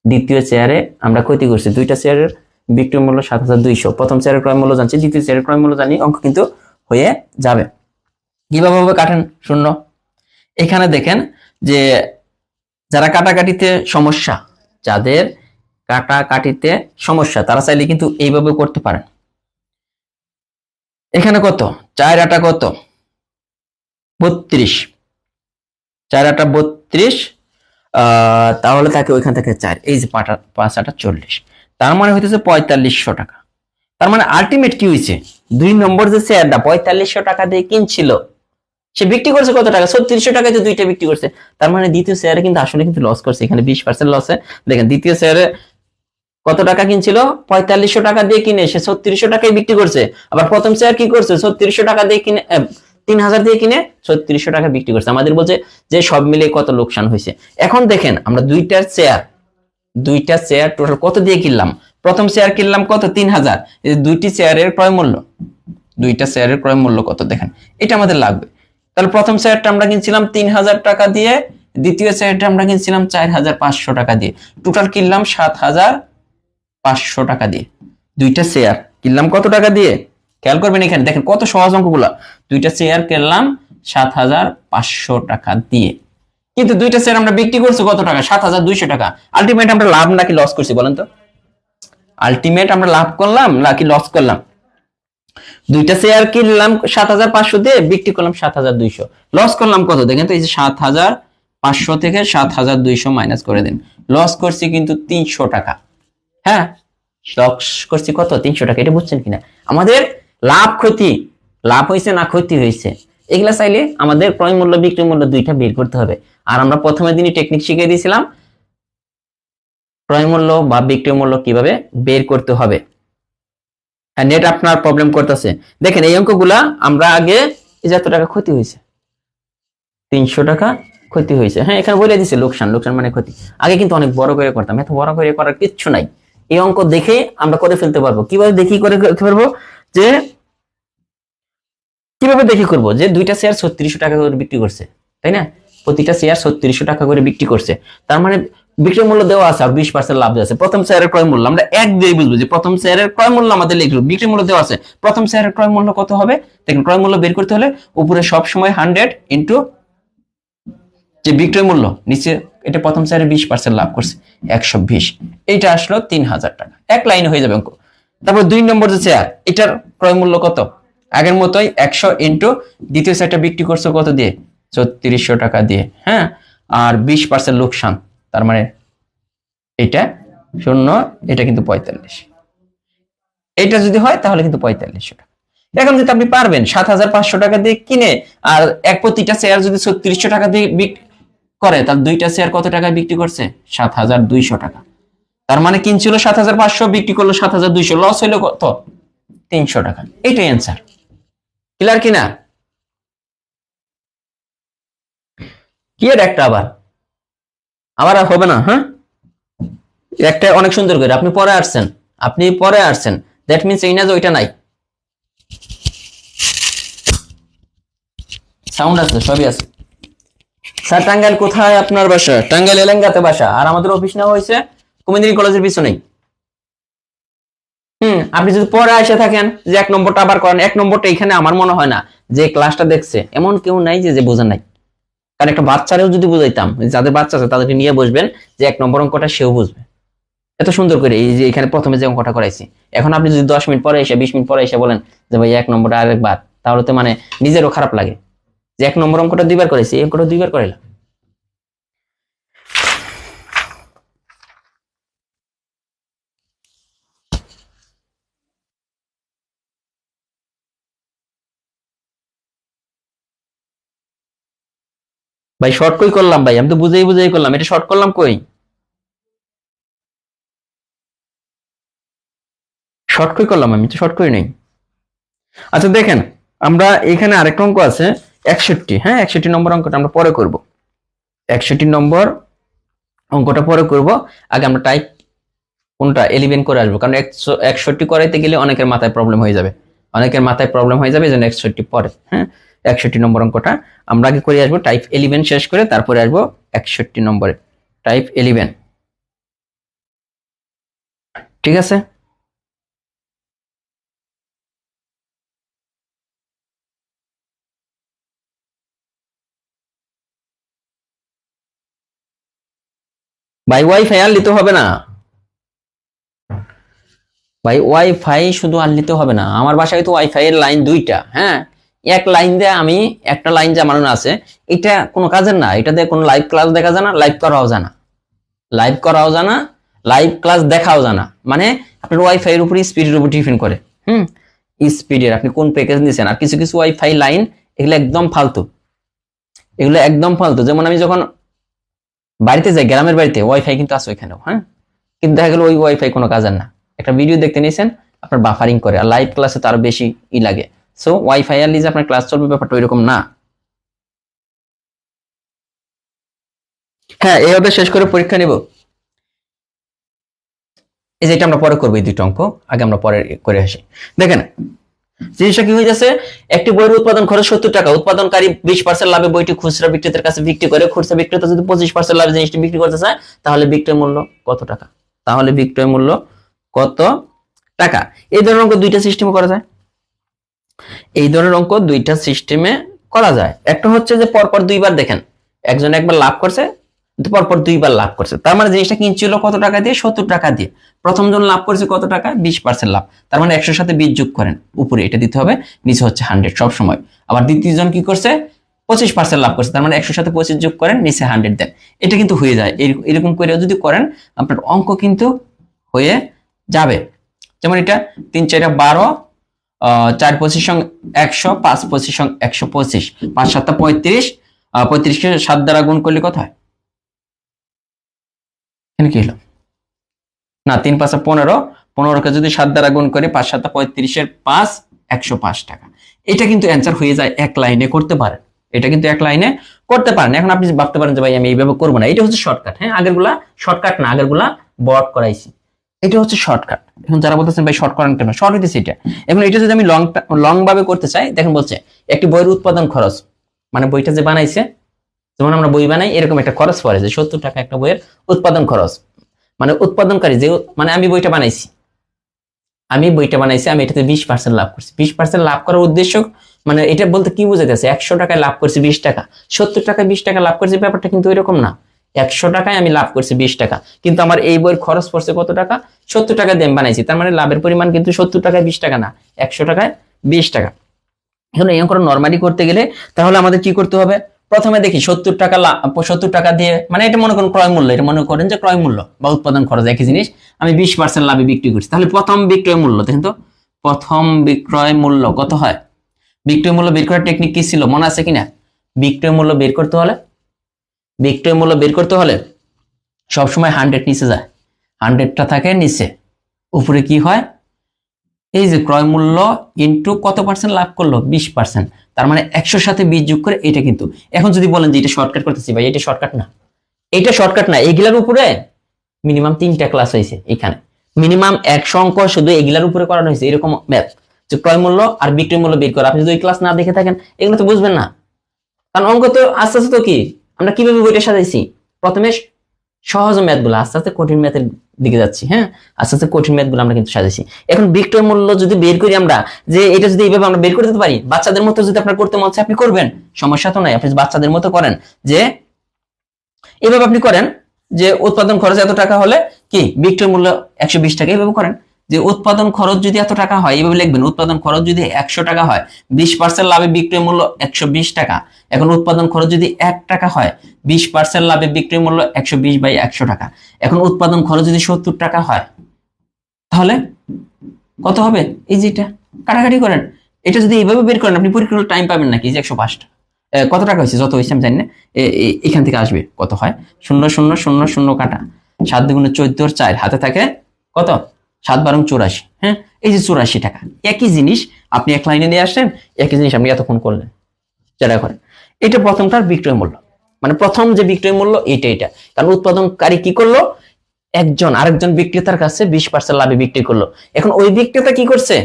দ্বিতীয় শেয়ারে আমরা ক্ষতি করছি। দুইটা শেয়ারের বিক্রয় মূল্য 7200, প্রথম শেয়ারের ক্রয় মূল্য জানছি, দ্বিতীয় শেয়ারের ক্রয় মূল্য জানি, অঙ্ক কিন্তু হয়ে যাবে। কিভাবে হবে কাটেন শূন্য। এখানে দেখেন যে যারা কাটাকাটিতে সমস্যা, যাদের কাটাকাটিতে সমস্যা, তারা চাইলে কিন্তু এইভাবে করতে পারেন। এখানে কত 4 আটা কত 32, 4 আটা 32, তাহলে তাকে ওইখান থেকে 4, এই যে 5 আটা 40, তার মানে হইতেছে 4500 টাকা। তার মানে আলটিমেট কি হয়েছে, 2 নম্বর যে শেয়ারটা 4500 টাকা দিয়ে কিনছিল, সে বিক্রি করছে কত টাকা 3600 টাকায়, তো দুইটা বিক্রি করছে। তার মানে দ্বিতীয় শেয়ারে কিন্তু আসলে কিন্তু লস করছে, এখানে 20% লসে। দেখেন দ্বিতীয় শেয়ারে কত টাকা কিনছিল 4500 টাকা দিয়ে কিনে সে 3600 টাকায় বিক্রি করছে, আবার প্রথম শেয়ার কি করছে 3600 টাকা দিয়ে কিনে 3000 দিয়ে কিনে 3600 টাকা বিক্রি করছে। আমাদের বলছে যে সব মিলে কত লোকসান হয়েছে। এখন দেখেন আমরা দুইটা শেয়ার টোটাল কত দিয়ে কিনলাম, প্রথম শেয়ার কিনলাম কত 3000, এই দুইটি শেয়ারের ক্রয় মূল্য, দুইটা শেয়ারের ক্রয় মূল্য কত দেখেন, এটা আমাদের লাগবে। তাহলে প্রথম শেয়ারটা আমরা কিনছিলাম 3000 টাকা দিয়ে, দ্বিতীয় শেয়ারটা আমরা কিনছিলাম 4500 টাকা দিয়ে, টোটাল কিনলাম 7500 টাকা দিয়ে। দুইটা শেয়ার কিনলাম কত টাকা দিয়ে, খেয়াল করবেন এখানে দেখেন কত সহজ অঙ্কগুলা, দুইটা শেয়ার কিনলাম 7500 টাকা দিয়ে, কিন্তু দুইটা শেয়ার আমরা বিক্রি করছি কত টাকা 7200 টাকা। আলটিমেট আমরা লাভ নাকি লস করছি বলেন তো? আলটিমেট আমরা লাভ করলাম নাকি লস করলাম? দুইটা শেয়ার কিনলাম 7500 দিয়ে, বিক্রি করলাম 7200, লস করলাম কত দেখেন তো, এই যে 7500 থেকে 7200 মাইনাস করে দিন, লস করছি কিন্তু 300 টাকা। হ্যাঁ লস করছি কত 300 টাকা, এটা বুঝছেন কিনা? আমাদের লাভ ক্ষতি, লাভ হয়েছে না ক্ষতি হয়েছে, এগুলা চাইলে আমাদের ক্রয় মূল্য বিক্রয় মূল্য দুইটা বের করতে হবে। আর আমরা প্রথমে দিনই টেকনিক শিখিয়ে দিয়েছিলাম ক্রয় মূল্য বা বিক্রয় মূল্য কিভাবে বের করতে হবে। নেট আপনার প্রবলেম করতেছে, দেখেন এই অঙ্কগুলা আমরা আগে এই যত টাকা ক্ষতি হয়েছে 300 টাকা ক্ষতি হয়েছে, হ্যাঁ এখানে বলে দিছে লোকসান, লোকসান মানে ক্ষতি। আগে কিন্তু অনেক বড় করে করতাম, এত বড় করে করার কিচ্ছু নাই, এই অঙ্ক দেখে আমরা করে ফেলতে পারবো। কিভাবে দেখি করে ফেলতে পারবো, যে কিভাবে দেখি করবো, যে দুইটা শেয়ার 3600 টাকা করে বিক্রি করছে, তাই না? প্রতিটা শেয়ার 3600 টাকা করে বিক্রি করছে, তার মানে বিক্রয় মূল্য দেওয়া আছে আর 20% লাভ আছে। প্রথম শেয়ারের ক্রয় মূল্য আমরা এক দিয়ে বুঝবো, যে প্রথম শেয়ারের ক্রয় মূল্য আমাদের লিখলো, বিক্রয় মূল্য দেওয়া আছে, প্রথম শেয়ারের ক্রয় মূল্য কত হবে দেখেন, ক্রয় মূল্য বের করতে হলে উপরে সব সময় 100 ইন্টু যে বিক্রয় মূল্য, নিচে এটা প্রথম চেয়ারে 20% লাভ করছে, 120, এইটা আসলো 3000 টাকা, এক লাইনে হয়ে যাবে অঙ্ক। তারপর 2 নম্বর যে চেয়ার, এটার ক্রয় মূল্য কত? আগের মতোই 100 ইন্টু দ্বিতীয় চেয়ারটা বিক্রি করছে কত দিয়ে? 3400 টাকা দিয়ে। হ্যাঁ, আর 20% লোকসান, তার মানে এটা 0, এটা কিন্তু 45, এটা যদি হয় তাহলে কিন্তু 4500 টাকা। এখন যদি আপনি পারবেন 7500 টাকা দিয়ে কিনে, আর এক প্রতিটা শেয়ার যদি 3600 টাকা দিয়ে বিক্রি করে, তার দুইটা শেয়ার কত টাকায় বিক্রি করছে? 7200 টাকা। তার মানে কিনছিল 7500, বিক্রি করলো 7200, লস হইলো কত? 300 টাকা। এটাই অ্যান্সার। ক্লিয়ার কিনা? কি এর একটা আবার আর হবে না? হ্যাঁ, একটা অনেক সুন্দর করে আপনি পরে আসছেন, দ্যাট মিনস এই না যে ওইটা নাই, সাউন্ড আছে, সবই আছে। স্যার টাঙ্গাইল কোথায় আপনার বাসা? টাঙ্গাইল এলেঙ্গাতে বাসা, আর আমাদের অফিস নেওয়া হয়েছে কুমুদিনী কলেজের পিছনেই। আপনি যদি পরে এসে থাকেন যে 1 নম্বরটা আবার করেন, 1 নম্বরটা এখানে আমার মনে হয় না যে ক্লাসটা দেখছে এমন কেউ নাই যে বোঝা নাই। কারণ একটা বাচ্চারেও যদি বুঝাইতাম, যাদের বাচ্চা আছে তাদেরকে নিয়ে বসবেন, যে 1 নম্বর অঙ্কটা সেও বুঝবে এত সুন্দর করে। এই যে এখানে প্রথমে যে অঙ্কটা করাইছি, এখন আপনি যদি 10 মিনিট পরে এসে 20 মিনিট পরে এসে বলেন যে ভাই 1 নম্বরটা আরেকবার, তাহলে তো মানে নিজেরও খারাপ লাগে যে 1 নম্বর অঙ্কটা 2বার করেছি, এই অঙ্কটা 2বার করাইলাম। ভাই শর্ট কই করলাম ভাই? আমি তো বুঝেই করলাম, এটা শর্ট করলাম কই? শর্ট কই করলাম? আমি তো শর্ট করি নাই। আচ্ছা দেখেন, আমরা এখানে আরেকটা অঙ্ক আছে 61। হ্যাঁ, 61 নম্বর অঙ্কটা আমরা পরে করব। 61 নম্বর অঙ্কটা পরে করব, আগে আমরা টাইপ কোনটা 11 করে আসবো, কারণ 61 করাইতে গেলে অনেকের মাথায় প্রবলেম হয়ে যাবে, এই জন্য 61 পরে। হ্যাঁ, 61 নম্বর অঙ্কটা আমরা আগে করে আসবো, টাইপ 11 শেষ করে তারপরে আসবো 61 নম্বরে, টাইপ 11। ঠিক আছে? ভাই ওয়াইফাই আর নিতে হবে না, ভাই ওয়াইফাই শুধু আর নিতে হবে না। আমার বাসায় তো ওয়াইফাই এর লাইন 2টা। হ্যাঁ, এক লাইন দিয়ে আমি একটা লাইন যে আমার আছে, এটা কোনো কাজের না, এটা দিয়ে কোনো লাইভ ক্লাস দেখা যায় না, লাইভ করাও যায় না, লাইভ ক্লাস দেখাও যায় না। মানে আপনার ওয়াইফাই এর উপরে স্পিডের উপর ডিপেন্ড করে। স্পিডের আপনি কোন প্যাকেজ নিছেন। আর কিছু কিছু ওয়াইফাই লাইন এগুলো একদম ফালতু, যেমন আমি যখন বাড়িতে যাই, গ্রামের বাড়িতে ওয়াইফাই কিন্তু আছে ওইখানেও। হ্যাঁ, কিন্তু দেখা গেল ওই ওয়াইফাই কোনো কাজের না, একটা ভিডিও দেখতে নিয়েছেন আপনার বাফারিং করে, আর লাইভ ক্লাসে তার বেশি লাগে। সো ওয়াইফাই আর লিজে আপনার ক্লাস চলবে, ব্যাপারটা ওইরকম না। হ্যাঁ, এইভাবে শেষ করে পরীক্ষা নিব। এই যে এটা আমরা পরে করবো, এই 2টা অঙ্ক আগে আমরা পরে করে আসি। দেখেন জিনিসটা কি হয়ে যাচ্ছে, একটি বইয়ের উৎপাদন খরচ 70 টাকা, উৎপাদনকারী 20% লাভে বইটি খুচরা বিক্রেতার কাছে বিক্রি করে, খুচরা বিক্রেতা যদি 25% লাভে জিনিসটি বিক্রি করতে চায়, তাহলে বিক্রয় মূল্য কত টাকা? এই ধরনের অঙ্ক 2টা সিস্টেমে করা যায়। একটা হচ্ছে যে পরপর 2বার দেখেন, একজন একবার লাভ করছে, পরপর 2বার লাভ করছে, তার মানে জিনিসটা কিনছিল কত টাকা দিয়ে? 70 টাকা দিয়ে। প্রথম জন লাভ করেছে কত টাকা? 20% লাভ, তার মানে 100 সাথে 20 যোগ করেন, উপরে এটা দিতে হবে, নিচে হচ্ছে 100 সব সময়। আবার দ্বিতীয় জন কি করছে? 25% লাভ করছে, তার মানে 100 সাথে 25 যোগ করেন, নিচে 100 দেন। এটা কিন্তু হয়ে যায়, এরকম করে যদি করেন আপনার অঙ্ক কিন্তু হয়ে যাবে। যেমন এটা 3 4 12, 4 25 সঙ্গে 100, 5 25 সঙ্গে 125, 5 7 35, 35 কে 7 দ্বারা গুণ করলে কত হয়? এখানে কি হলো? না, 3 5 15, 15 কে যদি 7 দ্বারা গুণ করি, 5 7 35 এর 5, 105 টাকা। এটা কিন্তু অ্যান্সার হয়ে যায়, এক লাইনে করতে পারেন। এখন আপনি ভাবতে পারেন যে ভাই আমি এইভাবে করবো না, এটা হচ্ছে শর্টকাট। হ্যাঁ, আগেরগুলা শর্টকাট না, আগেরগুলা বর্ড করাইছি, এটা হচ্ছে শর্টকাট। এখন যারা বলতেছেন ভাই শর্ট করেন কেন, শর্ট হইতেছে এটা। এখন এটা যদি আমি লং ভাবে করতে চাই, দেখেন বলছে একটি বইয়ের উৎপাদন খরচ, মানে বইটা যে বানাইছে, যেমন আমরা বই বানাই এরকম একটা খরচ পড়ে যে 70 টাকা একটা বইয়ের উৎপাদন খরচ, মানে উৎপাদনকারী যে, মানে আমি বইটা বানাইছি, আমি এটাতে 20% লাভ করছি। 20% লাভ করার উদ্দেশ্য, মানে এটা বলতে কি বোঝাইতেছে? 100 টাকায় লাভ করছি 20 টাকা, 70 টাকায় 20 টাকা লাভ করছি, ব্যাপারটা কিন্তু এরকম না। 100 টাকায় আমি লাভ করছি 20 টাকা, কিন্তু আমার এই বইয়ের খরচ পড়ছে কত টাকা? 70 টাকা দিয়ে আমি বানাইছি। তার মানে লাভের পরিমাণ কিন্তু 70 টাকায় 20 টাকা না, 100 টাকায় 20 টাকা। এখন এই অঙ্কটা নরমালি করতে গেলে তাহলে আমাদের কি করতে হবে? প্রথমে দেখি 70 টাকা 70 টাকা দিয়ে, মানে এটা মনে করেন ক্রয় মূল্য, এটা মনে করেন যে ক্রয় মূল্য বা উৎপাদন খরচ একই জিনিস, আমি 20% লাভে বিক্রি করছি। তাহলে প্রথম বিক্রয় মূল্য দেখেন তো, প্রথম বিক্রয় মূল্য কত হয়? বিক্রয় মূল্য বের করার টেকনিক কি ছিল মনে আছে কিনা? বিক্রয় মূল্য বের করতে হলে সবসময় 100 নিচে যায়, 100টা থাকে নিচে, উপরে কি হয়? এই যে ক্রয় মূল্য ইন্টু কত পার্সেন্ট লাভ করলো? 20%। তার মানে 100 সাথে 20 যোগ করে এটা কিন্তু। এখন যদি বলেন যে এটা শর্টকাট করতেছি ভাই, এটা শর্টকাট না, এটা শর্টকাট না। এগুলার উপরে মিনিমাম 3টা ক্লাস হয়েছে, এখানে মিনিমাম 100 অঙ্ক শুধু এগুলার উপরে করানো হয়েছে, এরকম ম্যাথ যে ক্রয় মূল্য আর বিক্রয় মূল্য বের করা। আপনি যদি ওই ক্লাস না দেখে থাকেন এগুলো তো বুঝবেন না, কারণ অঙ্ক তো আস্তে আস্তে তো কি আমরা কিভাবে বইটা সাজাইছি, প্রথমে সহজ ম্যাথ গুলো, আস্তে আস্তে কঠিন ম্যাথের দিকে যাচ্ছি। হ্যাঁ, আস্তে আস্তে কঠিন ম্যাথ গুলো আমরা কিন্তু সাজাইছি। এখন বিক্রয় মূল্য যদি বের করি আমরা, যে এটা যদি এইভাবে আমরা বের করে দিতে পারি, বাচ্চাদের মতো যদি আপনার করতে মন চায় আপনি করবেন, সমস্যা তো নাই। আপনি বাচ্চাদের মতো করেন, যে এইভাবে আপনি করেন যে উৎপাদন খরচ এত টাকা হলে কি বিক্রয় মূল্য 120 টাকা, এইভাবে করেন যে উৎপাদন খরচ যদি এত টাকা হয়, এইভাবে লিখবেন উৎপাদন খরচ যদি 100 টাকা হয়, 20% লাভে বিক্রয় মূল্য 120 টাকা। এখন উৎপাদন খরচ যদি 1 টাকা হয়, 20% লাভে বিক্রয় মূল্য 120/100 টাকা। এখন উৎপাদন খরচ যদি 70 টাকা হয়, তাহলে কত হবে? এই যে এটা কাটাকাটি করেন, এটা যদি এইভাবে বের করেন আপনি পরীক্ষার টাইম পাবেন নাকি? যে 105 কত টাকা হয়েছে, যত হয়েছে আমি জানি না, এখান থেকে আসবে কত হয়, 0 0 0 0 কাটা 7 দুগুণে 14 4 হাতে থাকে কত, 7 12 84। হ্যাঁ, এই যে 84 টাকা, একই জিনিস আপনি এক লাইনে নিয়ে আসলেন, একই জিনিস আপনি এতক্ষণ করলেন, যেটা করেন। এটা প্রথমটার বিক্রয় মূল্য, মানে প্রথম যে বিক্রয় মূল্য এটা। কারণ উৎপাদনকারী কি করলো, একজন আরেকজন বিক্রেতার কাছে 20% লাভে বিক্রি করলো। এখন ওই বিক্রেতা কি করছে,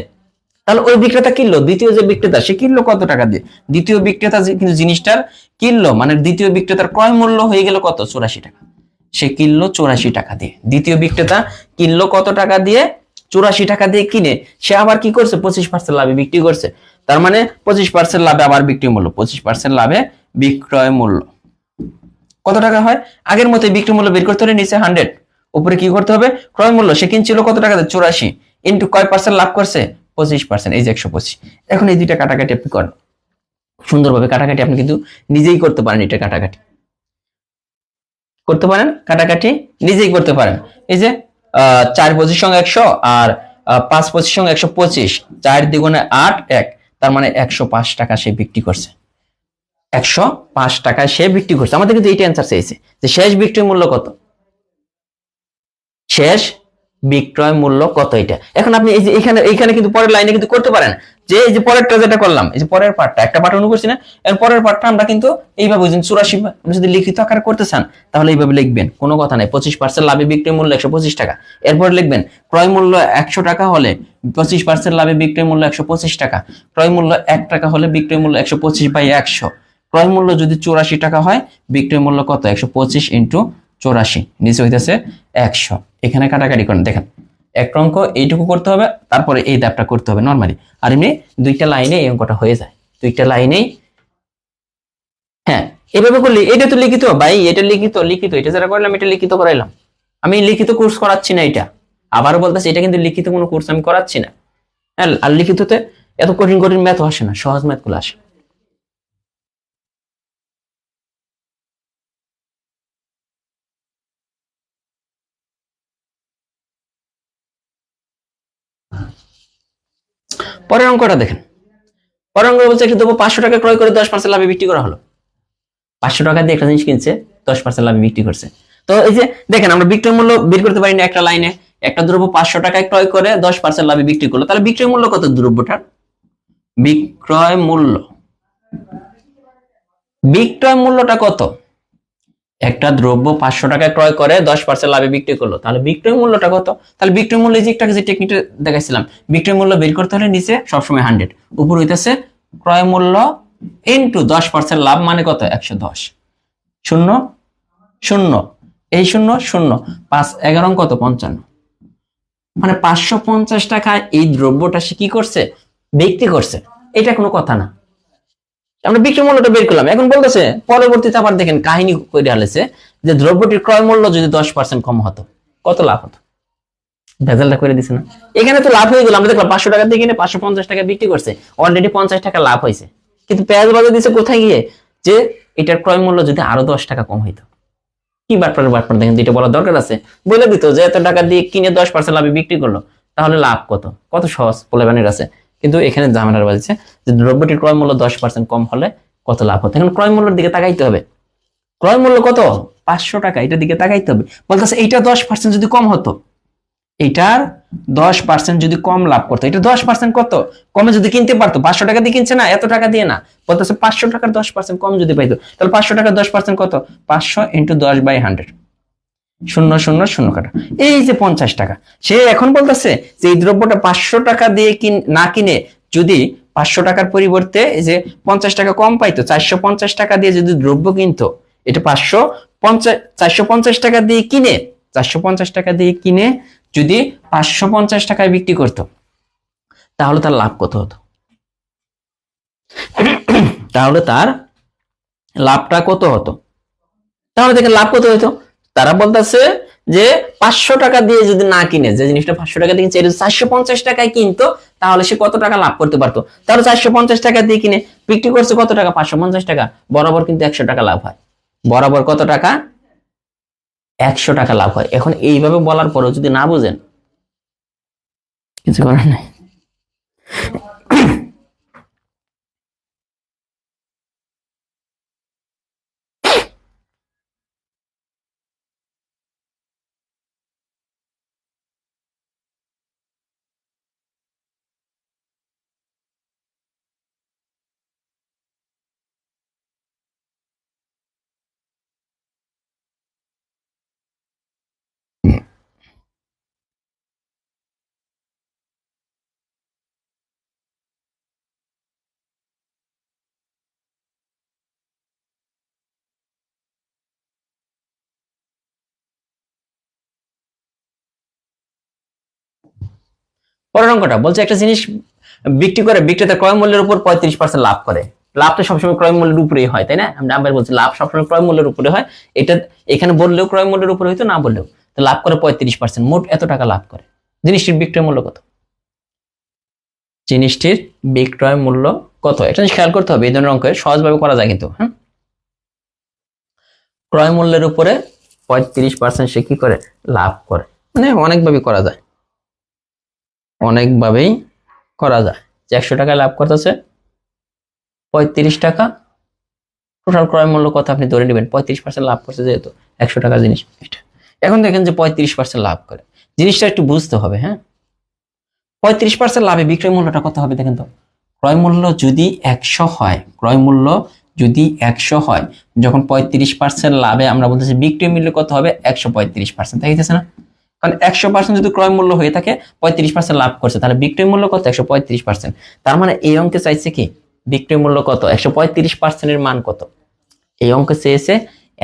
তাহলে ওই বিক্রেতা কিনলো, দ্বিতীয় যে বিক্রেতা সে কিনলো কত টাকা দিয়ে? দ্বিতীয় বিক্রেতা কিন্তু জিনিসটার কিনলো, মানে দ্বিতীয় বিক্রেতার ক্রয় মূল্য হয়ে গেল কত? 84 টাকা। সে কিনলো 84 টাকা দিয়ে। দ্বিতীয় বিক্রেতা কিনলো কত টাকা দিয়ে? 84 টাকা দিয়ে কিনে সে আবার কি করছে? 25% লাভে বিক্রি করছে। তার মানে 25% লাভে আবার বিক্রয় মূল্য, 25% লাভে বিক্রয় মূল্য কত টাকা হয়? আগের মতো বিক্রয় মূল্য বের করতে হলে নিচে 100, উপরে কি করতে হবে? ক্রয় মূল্য, সে কিনছিল কত টাকা দিয়ে? 84 ইন্টু কয় পার্সেন্ট লাভ করছে? 25%, এই যে 125। এখন এই দুইটা কাটাকাটি আপনি করেন সুন্দরভাবে, কাটাকাটি আপনি কিন্তু নিজেই করতে পারেন, এটা কাটাকাটি করতে পারেন, কাটাকাটি নিজেই করতে পারেন। এই যে 4 25 সঙ্গে 100 আর 5 25 সঙ্গে 125, 4 দ্বিগুণে 8 1, তার মানে 105 টাকা সে বিক্রি করছে, 105 টাকায় সে বিক্রি করছে। আমাদের কিন্তু এইটা অ্যান্সার চাইছে যে শেষ বিক্রয় মূল্য কত, শেষ বিক্রয় মূল্য কত এটা। এখন আপনি এই যে এইখানে কিন্তু পরের লাইনে কিন্তু করতে পারেন, যে এই যে পরেরটা যেটা করলাম, এই যে পরের পার্টটা একটা পার্ট অনু করছি না, এর পরের পার্টটা আমরা কিন্তু এইভাবে বুঝুন 84 যদি লিখিত আকারে করতে চান তাহলে এইভাবে লিখবেন, কোনো কথা নাই। 25% লাভে বিক্রয় মূল্য 125 টাকা, এরপর লিখবেন ক্রয় মূল্য 100 টাকা হলে 25% লাভে বিক্রয় মূল্য 125 টাকা, ক্রয় মূল্য 1 টাকা হলে বিক্রয় মূল্য 125/100, ক্রয় মূল্য যদি 84 টাকা হয় বিক্রয় মূল্য কত? 125 ইন্টু 84, নিচে হইতেছে 100। এখানে কাটাকাটি করেন, দেখেন একটা অঙ্ক এইটুকু করতে হবে, তারপরে এই দাবটা করতে হবে নরমালি। আর এমনি দুইটা লাইনে এই অঙ্কটা হয়ে যায়, দুইটা লাইনেই। হ্যাঁ, এভাবে করলে এটা তো লিখিত ভাই, এটা লিখিত, এটা যারা করলাম এটা লিখিত করাইলাম। আমি লিখিত কোর্স করাচ্ছি না, এটা আবারও বলতেছি, এটা কিন্তু লিখিত কোনো কোর্স আমি করাচ্ছি না। হ্যাঁ, আর লিখিততে এত কঠিন কঠিন ম্যাথ আসে না, সহজ ম্যাথ গুলো আসে। পরের অঙ্কটা দেখেন, পরের অঙ্ক বলছে একটি দ্রব্য 500 টাকা ক্রয় করে 10% লাভে বিক্রি করা হলো। 500 টাকা দিয়ে একটা জিনিস কিনছে, 10% লাভে বিক্রি করছে। তো এই যে দেখেন আমরা বিক্রয় মূল্য বের করতে পারি না একটা লাইনে। একটা দ্রব্য 500 টাকায় ক্রয় করে 10% লাভে বিক্রি করলো, তাহলে বিক্রয় মূল্য কত দ্রব্যটার? বিক্রয় মূল্য, বিক্রয় মূল্যটা কত? একটা দ্রব্য 500 টাকায় ক্রয় করে 10% লাভে বিক্রি করলো, তাহলে বিক্রয় মূল্যটা কত? তাহলে বিক্রয় মূল্য যে একটা যে টেকনিকটা দেখাইছিলাম, বিক্রয় মূল্য বের করতে হলে নিচে সবসময় 100, উপর হইতেছে ক্রয় মূল্য ইন্টু 10% লাভ, মানে কত? 110। 0 0, এই 0 0, 5 11 কত? 55। মানে 550 টাকায় এই দ্রব্যটা সে কি করছে? বিক্রি করছে। এটা কোনো কথা না, আমরা বিক্রি মূল্যটা বের করলাম, এখন বলতেছে পরবর্তীতে আবার দেখেন কাহিনী করে আলেছে যে দ্রব্যটির ক্রয় মূল্য যদি 10% কম হতো কত লাভ হতো। ভেজালটা করে দিছে না, এখানে তো লাভ হয়ে গেল। আমরা দেখলাম 500 টাকা দিয়ে কিনে 550 টাকা বিক্রি করছে, অলরেডি 50 টাকা লাভ হয়েছে। কিন্তু পেঁয়াজ বাজার দিছে কোথায় গিয়ে, যে এটার ক্রয় মূল্য যদি আরো 10 টাকা কম হইতো। কি বাটপার দেখেন, দুইটা বলার দরকার আছে, বলে দিত যে এত টাকা দিয়ে কিনে 10% লাভে বিক্রি করলো, তাহলে লাভ কত, কত সহজ পোলেবানের আছে। কিন্তু এখানে ঝামেলার বাজছে যে দ্রব্যটির ক্রয় মূল্য 10% কম হলে কত লাভ হতো। এখন ক্রয় মূল্যের দিকে তাকাইতে হবে, ক্রয় মূল্য কত 500 টাকা, এটার দিকে তাকাইতে হবে। বলতেছে এইটা 10% যদি কম হতো, এটার 10% যদি কম লাভ করতো, এটা 10% কত কমে যদি কিনতে পারতো, 500 টাকা দিয়ে কিনছে না, এত টাকা দিয়ে না, বলতেছে 500 টাকার 10% কম যদি পাইতো, তাহলে 500 টাকার 10% কত, 500 × 10/100, 0 0 0 কাটা, এই যে 50 টাকা। সে এখন বলতেছে যে এই দ্রব্যটা 500 টাকা দিয়ে না কিনে যদি 500 টাকার পরিবর্তে এই যে 50 টাকা কম পাইতো, 450 টাকা দিয়ে যদি দ্রব্য কিনতো, এটা 450 টাকা দিয়ে কিনে, 450 টাকা দিয়ে কিনে যদি 550 টাকায় বিক্রি করতো, তাহলে তার লাভ কত হতো, তাহলে তার লাভটা কত হতো। তাহলে দেখেন লাভ কত হতো, তারা বলতেছে যে 500 টাকা দিয়ে যদি না কিনে, যে জিনিসটা 500 টাকা দিয়ে কিনছে এটা 450 টাকায় কিনতো, তাহলে সে কত টাকা লাভ করতে পারতো। তাহলে 450 টাকা দিয়ে কিনে বিক্রি করছে কত টাকা, 550 টাকা, বরাবর কিন্তু 100 টাকা লাভ হয়, বরাবর কত টাকা, 100 টাকা লাভ হয়। এখন এইভাবে বলার পরেও যদি না বুঝেন, কিছু করার নাই। পরের অঙ্কটা বলছে একটা জিনিস বিক্রি করে বিক্রেতা ক্রয় মূল্যের উপর 35% লাভ করে। লাভ তো সবসময় ক্রয় মূল্যের উপরেই হয়, তাই না? আমরা আবার বলছি লাভ সবসময় ক্রয় মূল্যের উপরে হয়। এটা এখানে বললেও ক্রয় মূল্যের উপরে হইতো, না বললেও। তো লাভ করে 35%, মোট এত টাকা লাভ করে। জিনিসটির বিক্রয় মূল্য কত? জিনিসটির বিক্রয় মূল্য কত, এটা খেয়াল করতে হবে। এই ধরনের অঙ্ক সহজভাবে করা যায় কিন্তু, হ্যাঁ। ক্রয় মূল্যের উপরে 35% সে কি করে, লাভ করে। মানে অনেকভাবে করা যায়, অনেকভাবেই করা যায়। যে 100 টাকা লাভ করতেছে, 35 টাকা টোটাল ক্রয় মূল্য কত আপনি ধরে নেবেন, 35% লাভ করছে যেহেতু 100 টাকার জিনিস এটা। এখন দেখেন যে 35% লাভ করে, জিনিসটা একটু বুঝতে হবে, হ্যাঁ। 35% লাভে বিক্রয় মূল্যটা কত হবে দেখেন তো। ক্রয় মূল্য যদি 100 হয়, ক্রয় মূল্য যদি 100 হয়, যখন 35% লাভে আমরা বলতেছি বিক্রয় মূল্য কত হবে, 135%, তাই গেছে না? কারণ 100% যদি ক্রয় মূল্য হয়ে থাকে, 35% লাভ করছে, তাহলে বিক্রয় মূল্য কত, 135%। তার মানে এই অঙ্কে চাইছে কি, বিক্রয় মূল্য কত, 135% এর মান কত। এই অঙ্কে চেয়েছে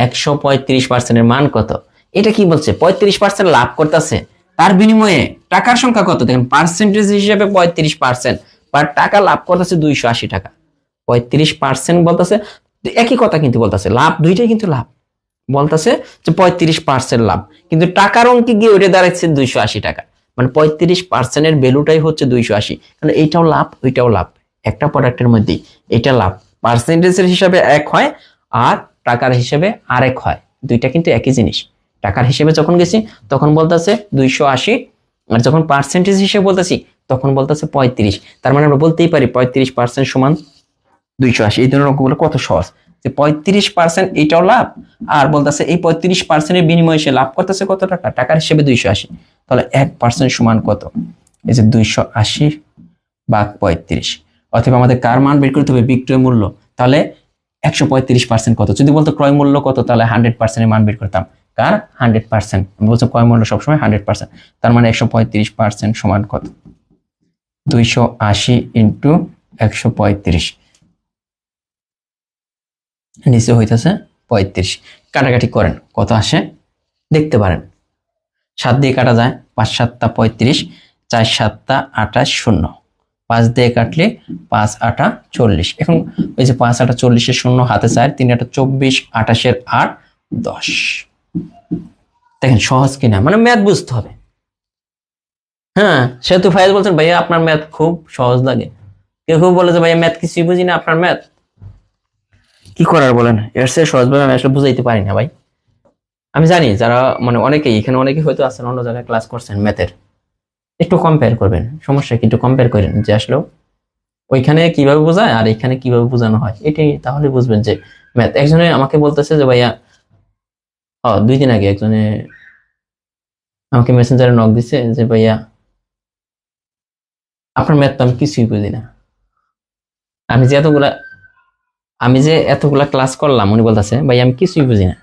135% এর মান কত। এটা কি বলছে, 35% লাভ করতেছে, তার বিনিময়ে টাকার সংখ্যা কত দেখেন, পার্সেন্টেজ হিসেবে 35%, বা টাকা লাভ করতেছে 280 টাকা। 35% বলতেছে, একই কথা কিন্তু বলতেছে, লাভ দুইটাই কিন্তু লাভ। বলতেছে যে 35% লাভ, কিন্তু টাকার অঙ্কে গিয়ে ওইটা দাঁড়াচ্ছে 280 টাকা। মানে 35% এর ভ্যালুটাই হচ্ছে 280, কারণ এইটাও লাভ ওইটাও লাভ, একটা প্রোডাক্টের মধ্যেই এটা লাভ। পার্সেন্টেজের হিসাবে এক হয়, আর টাকার হিসেবে আরেক হয়, দুইটা কিন্তু একই জিনিস। টাকার হিসেবে যখন গেছি তখন বলতেছে 280, আর যখন পার্সেন্টেজ হিসেবে বলতেছি তখন বলতেছে 35। তার মানে আমরা বলতেই পারি 35% সমান 280। এই ধরনের অঙ্কগুলো কত সহজ, যে 35% এটাও লাভ, আর বলতেছে এই 35% এর বিনিময়ে সে লাভ করতেছে কত টাকা, টাকার হিসেবে 280। তাহলে 1% সমান কত, এই যে 280 ভাগ 35। অথবা আমাদের কার মান বের করতে হবে, বিক্রয় মূল্য। তাহলে 135% কত, যদি বলতো ক্রয় মূল্য কত, তাহলে 100% এর মান বের করতাম। কার 100%, বলছো ক্রয় মূল্য সবসময় 100%, তার মানে 135% সমান কত, 280 × 135, নিচে হইতেছে 35। কাটাকাটি করেন কত আসে দেখতে পারেন। 7 দিয়ে কাটা যায়, 5 × 7 = 35, 4 × 7 = 28, 0। 5 দিয়ে কাটলে 5 8 40। এখন ওই যে 5 8 40 শূন্য হাতে 4, 3 8 24, 28 8 10। দেখেন সহজ কিনা, মানে ম্যাথ বুঝতে হবে। হ্যাঁ, সেহেতু ফাইজ বলছেন ভাইয়া আপনার ম্যাথ খুব সহজ লাগে। কেউ কেউ বলে যে ভাইয়া ম্যাথ কিছুই বুঝি না, আপনার ম্যাথ কি করার বলেন, এর চেয়ে সহজভাবে আমি আসলে বুঝাইতে পারি না ভাই। আমি জানি যারা মানে অনেকেই এখানে অনেকে হয়তো আছেন অন্য জায়গায় ক্লাস করছেন ম্যাথের, একটু কম্পেয়ার করবেন, সমস্যা কি একটু কম্পেয়ার করেন যে আসলে ওইখানে কিভাবে বোঝায় আর এখানে কিভাবে বোঝানো হয়, এটাই তাহলে বুঝবেন যে ম্যাথ। একজনে আমাকে বলতেছে যে ভাইয়া 2 দিন আগে একজনে আমাকে মেসেঞ্জারে নক দিছে যে ভাইয়া আপনার ম্যাথ তো আমি কিছুই বুঝি না। আমি যে এতগুলা আমি যে এতগুলা ক্লাস করলাম, উনি বলতেছে ভাই আমি কিছুই বুঝি না,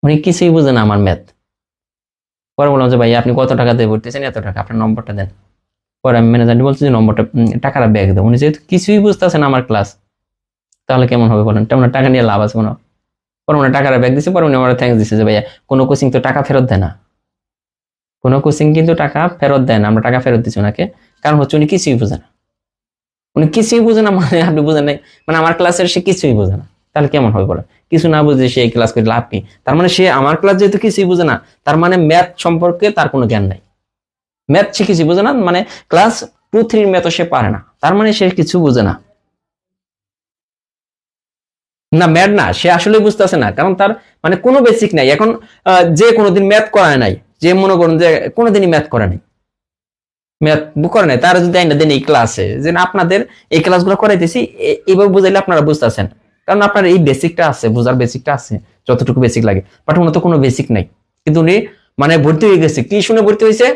উনি কিছুই বুঝে না আমার ম্যাথ। পরে বললাম যে ভাই আপনি কত টাকা দিয়ে ভর্তিছেন, এত টাকা, আপনার নম্বরটা দেন। পরে আমি ম্যানেজারকে বলছি যে নম্বরটা টাকাটা ব্যাগ দেবো। উনি যেহেতু কিছুই বুঝতেছেন আমার ক্লাস, তাহলে কেমন হবে বলেন, তেমন টাকা নিয়ে লাভ আছে কোনো? পরে উনি টাকাটা ব্যাগ দিচ্ছে, পরে উনি আমার থ্যাঙ্কস দিচ্ছে যে ভাইয়া কোনো কোচিং তো টাকা ফেরত দেয় না, কোনো কোচিং কিন্তু টাকা ফেরত দেয় না, আমরা টাকা ফেরত দিচ্ছি ওনাকে, কারণ হচ্ছে উনি কিছুই বুঝে না। উনি কিছুই বুঝে না মানে আপনি বুঝেন নাই, মানে আমার ক্লাসের সে কিছুই বুঝে না, তাহলে কেমন হবে বলেন? কিছু না বুঝে সে এই ক্লাস করে লাভ কি? তার মানে সে আমার ক্লাস যেহেতু কিছুই বুঝে না, তার মানে ম্যাথ সম্পর্কে তার কোনো জ্ঞান নাই। ম্যাথ সে কিছু বুঝে না, মানে ক্লাস 2 3 ম্যাথও সে পারে না, তার মানে সে কিছু বুঝে না। না ম্যাথ না, সে আসলে বুঝতেছে না, কারণ তার মানে কোনো বেসিক নাই এখন। যে কোনোদিন ম্যাথ করায় নাই, যে মনে করুন যে কোনোদিনই ম্যাথ করে নাই, ম্যাথ করে নাই, তারা যদি আইনা দেন এই ক্লাসে যে না, আপনাদের এই ক্লাসগুলো করাইতেছি, এইভাবে বুঝাইলে আপনারা বুঝতেছেন, কারণ আপনার এই বেসিকটা আছে, বোঝার বেসিকটা আছে, যতটুকু বেসিক লাগে। বাট উনি তো কোনো বেসিক নাই, কিন্তু উনি মানে ভর্তি হয়ে গেছে, কি শুনে ভর্তি হয়েছে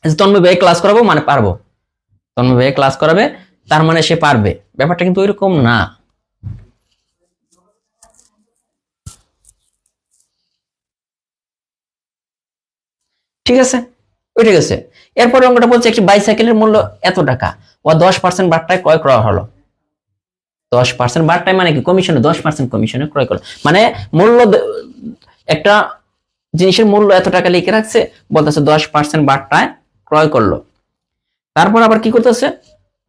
যে তন্ময় ভাই ক্লাস করাবো মানে পারবো, তন্ময় ভাই ক্লাস করাবে তার মানে সে পারবে। ব্যাপারটা কিন্তু ওইরকম না। ঠিক আছে, ওই ঠিক আছে। এরপরে অঙ্কটা বলছে একটি বাইসাইকেলের মূল্য এত টাকা, ও 10% বাট্টায় ক্রয় করা হলো। 10% বাট্টায় মানে কি, কমিশনে 10% কমিশনে ক্রয় করলো, মানে মূল্য একটা জিনিসের মূল্য এত টাকা লিখে রাখছে, বলতেছে 10% বাট্টায় ক্রয় করলো। তারপর আবার কি করতেছে,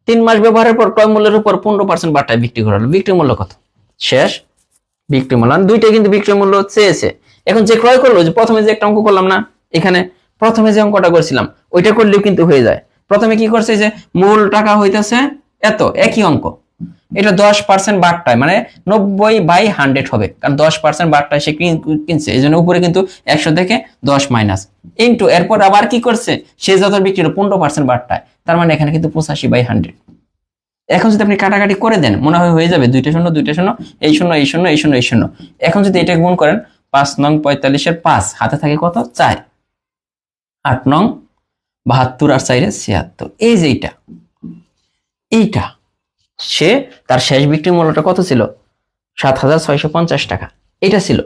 3 মাস ব্যবহারের পর ক্রয় মূল্যের উপর 15% বাট্টায় বিক্রি করা হলো। বিক্রি মূল্য কত? শেষ বিক্রি মূল্য, দুইটাই কিন্তু বিক্রি মূল্য চেয়েছে। এখন যে ক্রয় করলো, যে প্রথমে যে একটা অঙ্ক করলাম না, এখানে প্রথমে যে অঙ্কটা করছিলাম ওইটা করলেও কিন্তু হয়ে যায়। প্রথমে কি করছে যে মূল টাকা হইতেছে এত, একই অঙ্ক, এটা 10% বাট্টায় মানে 90/100 হবে, কারণ 10% বাট্টায় সে কিনছে, এই জন্য উপরে কিন্তু 100 থেকে 10 মাইনাস ইন্টু, এরপর আবার কি করছে, সে যত বিক্রি হলো 15% বাট্টায়, তার মানে এখানে কিন্তু 85/100। এখন যদি আপনি কাটাকাটি করে দেন, মনে হয় হয়ে যাবে 2টা শূন্য 2টা শূন্য, এই শূন্য এই শূন্য এই শূন্য এই শূন্য। এখন যদি এটা গুণ করেন, 5 নং 45-এর 5 হাতে থাকে কত, 4, 8 নং 72 আর 4 76, এই যে এইটা সে তার শেষ বিক্রি মূল্যটা কত ছিল, 7,650 টাকা, এটা ছিল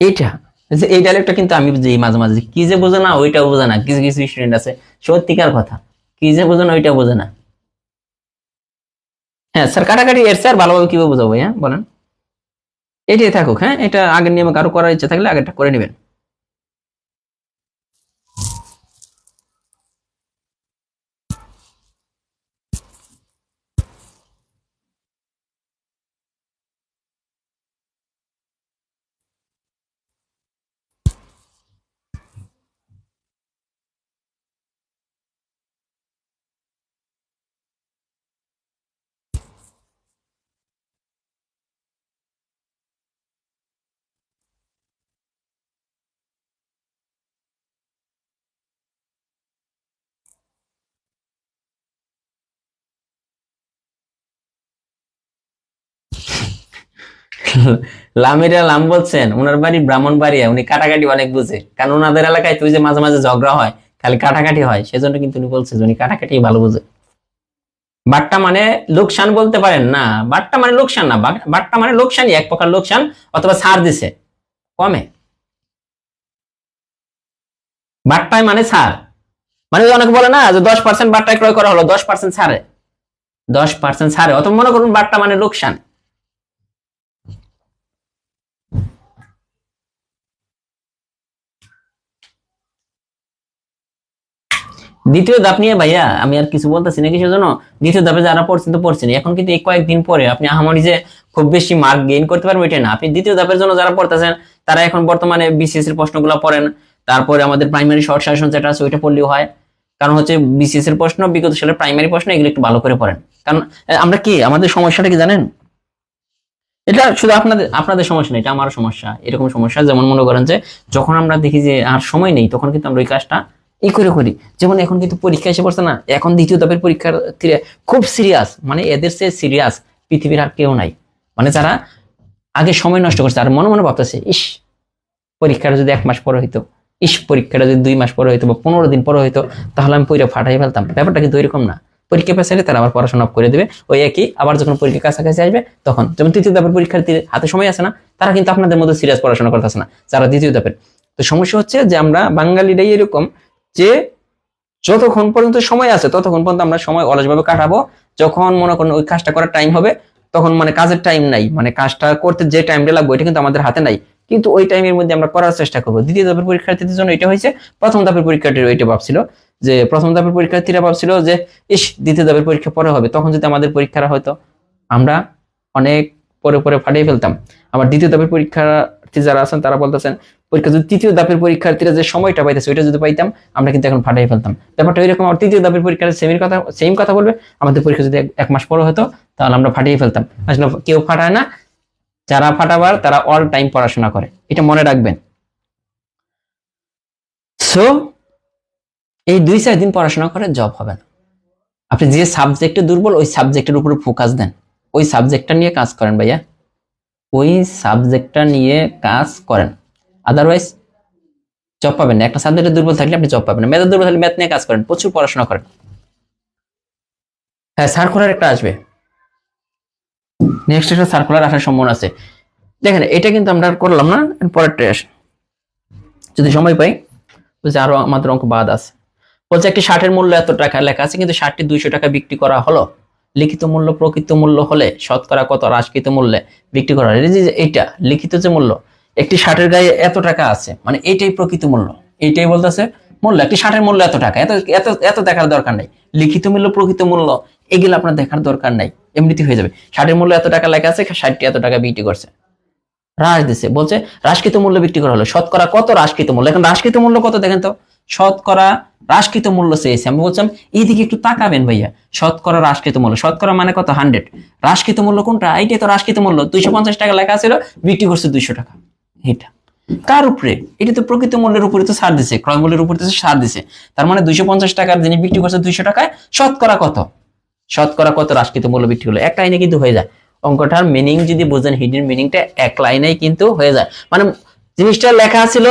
এইটা। যে এই ডায়লগটা কিন্তু আমি বুঝি মাঝে মাঝে, কি যে বোঝে না ওইটাও বোঝে না, কিছু কিছু স্টুডেন্ট আছে সত্যিকার কথা, কি যে বোঝে না ওইটা বোঝে না। হ্যাঁ স্যার, কাটাকাটি এর স্যার ভালোভাবে কিভাবে বোঝাবো, হ্যাঁ বলেন। এটাই থাকুক, হ্যাঁ এটা আগের নিয়মে কারো করার ইচ্ছা থাকলে আগেরটা করে নেবেন। লামিরা লাম বলছেন, ওনার বাড়ি ব্রাহ্মণবাড়িয়া, উনি কাটাকাটি অনেক বুঝে, কারণ ওনাদের এলাকায় তুই যে মাঝে মাঝে ঝগড়া হয়, খালি কাটাকাটি হয়, সেজন্য কিন্তু উনি বলছে যে উনি কাটাকাটি ভালো বুঝে। বাট্টা মানে লোকসান বলতে পারেন না, বাট্টা মানে লোকসান না, বাট্টা মানে লোকসানই, এক প্রকার লোকসান, অথবা ছাড় দিছে কমে। বাট্টায় মানে ছাড়, মানে অনেকে বলে না যে 10% বাট্টায় ক্রয় করা হলো 10% ছাড়ে, 10% ছাড়ে, অথবা মনে করুন বাট্টা মানে লোকসান। দ্বিতীয় ধাপ নিয়ে ভাইয়া আমি আর কিছু বলতেছি না, কিসের জন্য? দ্বিতীয় ধাপে যারা পড়ছেন তো পড়ছেন, এখন কিন্তু এই কয়েকদিন পরে আপনি আহামরি যে খুব বেশি মার্ক গেইন করতে পারবেন এটা না। আপনি দ্বিতীয় ধাপের জন্য যারা পড়তেছেন তারা এখন বর্তমানে বিসিএস এর প্রশ্নগুলো পড়েন, তারপরে আমাদের প্রাইমারি শর্ট সাজেশন যেটা আছে ওইটা পড়লেও হয়। কারণ হচ্ছে বিসিএস এর প্রশ্ন, বিগত সালের প্রাইমারি প্রশ্ন, এগুলো একটু ভালো করে পড়েন। কারণ আমরা কি, আমাদের সমস্যাটা কি জানেন? এটা শুধু আপনাদের আপনাদের সমস্যা না, এটা আমার সমস্যা। এরকম সমস্যা যেমন মনে করেন যে যখন আমরা দেখি যে আর সময় নেই, তখন কিন্তু আমরা ওই কাজটা এই করে করি। যেমন এখন কিন্তু পরীক্ষা এসে পড়ছে না, এখন দ্বিতীয় ধাপের পরীক্ষার খুব সিরিয়াস, মানে এদের চেয়ে সিরিয়াস পৃথিবীর আর কেউ নাই। মানে যারা আগে সময় নষ্ট করছে আর মনে মনে ভাবতেছে, ইস পরীক্ষাটা যদি 1 মাস পরে হইতো, ইস পরীক্ষাটা যদি 2 মাস পরে হইতো বা 15 দিন পরে হইতো, তাহলে আমি পরীক্ষা ফাটাই ফেলতাম। ব্যাপারটা কিন্তু এরকম না। পরীক্ষা পেছালে তারা আবার পড়াশোনা করে দেবে ওই একই, আবার যখন পরীক্ষা কাছাকাছি আসবে তখন, যেমন তৃতীয় ধাপের পরীক্ষার্থীর হাতে সময় আছে না, তারা কিন্তু আপনাদের মধ্যে সিরিয়াস পড়াশোনা করতেছে না যারা দ্বিতীয় ধাপের। তো সমস্যা হচ্ছে যে আমরা বাঙালিরাই এরকম, যে যতক্ষণ পর্যন্ত সময় আছে ততক্ষণ পর্যন্ত আমরা সময় অলসভাবে কাটাবো। যখন মনে করেন ওই কাজটা করার টাইম হবে, তখন মানে কাজের টাইম নাই, মানে কাজটা করতে যে টাইমটা লাগবে এটা কিন্তু আমাদের হাতে নাই, কিন্তু ওই টাইমের মধ্যে আমরা করার চেষ্টা করবো। দ্বিতীয় ধাপের পরীক্ষার্থীদের জন্য এটা হয়েছে। প্রথম ধাপের পরীক্ষার্থীরা ওইটা ভাবছিল যে, প্রথম ধাপের পরীক্ষার্থীরা ভাবছিল যে ইস দ্বিতীয় ধাপের পরীক্ষা পরে হবে, তখন যদি আমাদের পরীক্ষাটা হয়তো আমরা অনেক পরে পরে ফাটিয়ে ফেলতাম। আবার দ্বিতীয় ধাপের পরীক্ষার্থী যারা আছেন তারা বলতেছেন পরীক্ষা যদি তৃতীয় ধাপের পরীক্ষার্থীরা যে সময়টা পাইতেছে ওইটা যদি পাইতাম আমরা কিন্তু এখন ফাটাই ফেলতাম। ব্যাপারটা এরকম। আর তৃতীয় ধাপের পরীক্ষার সেম কথা বলবে, আমাদের পরীক্ষা যদি 1 মাস পরে হতো তাহলে আমরা ফাটিয়ে ফেলতাম। আসলে কেউ ফাটায় না, যারা ফাটাবার তারা অল টাইম পড়াশোনা করে, এটা মনে রাখবেন। সো এই 2-4 দিন পড়াশোনা করে জব হবে না। আপনি যে সাবজেক্টে দুর্বল ওই সাবজেক্টের উপরে ফোকাস দেন, ওই সাবজেক্টটা নিয়ে কাজ করেন ভাইয়া, ওই সাবজেক্টটা নিয়ে কাজ করেন। আদারওয়াইজ জব পাবেন না। একটা সাবজেক্টে দুর্বল থাকলে আপনি জব পাবেন না। ম্যাথে দুর্বল থাকলে ম্যাথ নিয়ে কাজ করেন, প্রচুর পড়াশোনা করেন। হ্যাঁ, সার্কুলার একটা আসবে, নেক্সট একটা সার্কুলার আসার সম্ভাবনা আছে। দেখেন এটা কিন্তু আমরা আর করলাম না, পরেরটা আসে যদি সময় পাই। বুঝছে আরো আমাদের অঙ্ক বাদ আছে। বলছে একটি শার্টের মূল্য এত টাকা লেখা আছে, কিন্তু শার্টটি 200 টাকা বিক্রি করা হলো। লিখিত মূল্য প্রকৃত মূল্য হলে শতকরা কত হ্রাসকৃত মূল্যে বিক্রি করা হয়? এইটা লিখিত যে মূল্য, একটি শার্টের গায়ে এত টাকা আছে, মানে এইটাই প্রকৃত মূল্য, এইটাই বলতেছে মূল্য। একটি শার্টের মূল্য এত টাকা, এত এত এত দেখার দরকার নাই। লিখিত মূল্য প্রকৃত মূল্য এগুলো আপনার দেখার দরকার নাই, এমনিতে হয়ে যাবে। শার্টের মূল্য এত টাকা লেখা আছে, শার্টটি এত টাকা বিক্রি করছে, হ্রাস দিছে। বলছে হ্রাসকৃত মূল্য বিক্রি করা হলো, শতকরা কত হ্রাসকৃত মূল্য। এখন হ্রাসকৃত মূল্য কত দেখেন তো, শতকরা হ্রাসকৃত মূল্য চেয়েছে। আমি বলছিলাম এইদিকে একটু তাকাবেন ভাইয়া। শতকরা হ্রাসকৃত মূল্য, শতকরা মানে কত? 100। হ্রাসকৃত মূল্য কোনটা? এইটাই তো হ্রাসকৃত মূল্য। 250 টাকা লেখা ছিল, বিক্রি করছে 200 টাকা। এটা কার উপরে? এটা তো প্রকৃত মূল্যের উপরে তো ছাড় দিছে, ক্রয় মূল্যের উপরে তো ছাড় দিছে। তার মানে 250 টাকার জিনিস বিক্রি করছে 200 টাকায়, শতকরা কত? শতকরা কত হ্রাসকৃত মূল্য বিক্রি হলো? এক লাইনে কিন্তু হয়ে যায় অঙ্কটার মিনিং। যদি বোঝেন হিডেন মিনিংটা, এক লাইনেই কিন্তু হয়ে যায়। মানে জিনিসটা লেখা ছিল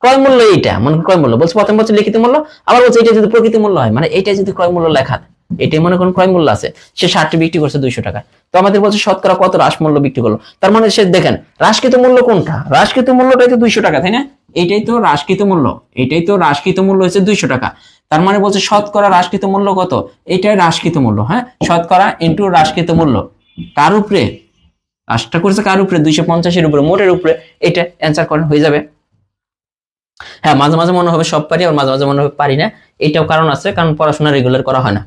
ক্রয় মূল্য, এইটা মনে ক্রয় মূল্য বলছে, প্রথম বলছে লিখিত মূল্য, আবার বলছে এটা যদি প্রকৃত মূল্য হয়, মানে এইটা যদি ক্রয় মূল্য লেখা, এটাই মনে করেন ক্রয় মূল্য আছে। সে শার্টটি বিক্রি করছে 200 টাকা, তো আমাদের বলছে শতকরা কত হ্রাস মূল্য বিক্রি করলো। তার মানে সে দেখেন হ্রাসকৃত মূল্য কোনটা? হ্রাসকৃত মূল্যটাই তো 200 টাকা, তাই না? এটাই তো হ্রাসকৃত মূল্য, এটাই তো হ্রাসকৃত মূল্য হচ্ছে 200 টাকা। তার মানে বলছে শতকরা হ্রাসকৃত মূল্য কত? এটাই হ্রাসকৃত মূল্য। হ্যাঁ, শতকরা ইন্টু হ্রাসকৃত মূল্য। কার উপরে হ্রাসটা করছে? কার উপরে? 250-এর উপরে, মোটের উপরে। এটা অ্যান্সার করেন, হয়ে যাবে। হ্যাঁ, মাঝে মাঝে মনে হবে সব পারি, আর মাঝে মাঝে মনে হবে পারি না। এটাও কারণ আছে, কারণ পড়াশোনা রেগুলার করা হয় না।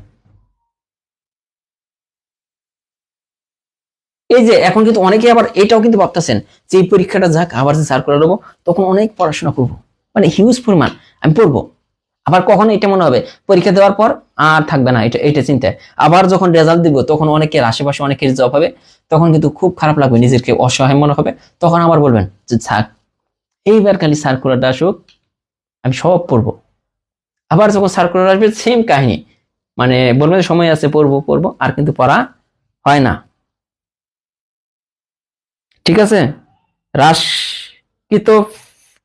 এই যে এখন কিন্তু অনেকে আবার এটাও কিন্তু ভাবতেছেন যে এই পরীক্ষাটা যাক, আবার যে সার্কুলার দেবো, তখন অনেক পড়াশোনা করবো, মানে হিউজ পরিমাণ আমি পড়বো। আবার কখনো এটা মনে হবে পরীক্ষা দেওয়ার পর আর থাকবে না, এটা এটা চিন্তায়। আবার যখন রেজাল্ট দিব তখন অনেকের আশেপাশে অনেকের জব হবে, তখন কিন্তু খুব খারাপ লাগবে, নিজেকে অসহায় মনে হবে। তখন আবার বলবেন যে থাক, এইবার খালি সার্কুলারটা আসুক, আমি সব পড়বো। আবার যখন সার্কুলার আসবে সেম কাহিনী, মানে বলবেন সময় আছে, পড়বো পড়বো, আর কিন্তু পড়া হয় না। ঠিক আছে, হ্রাস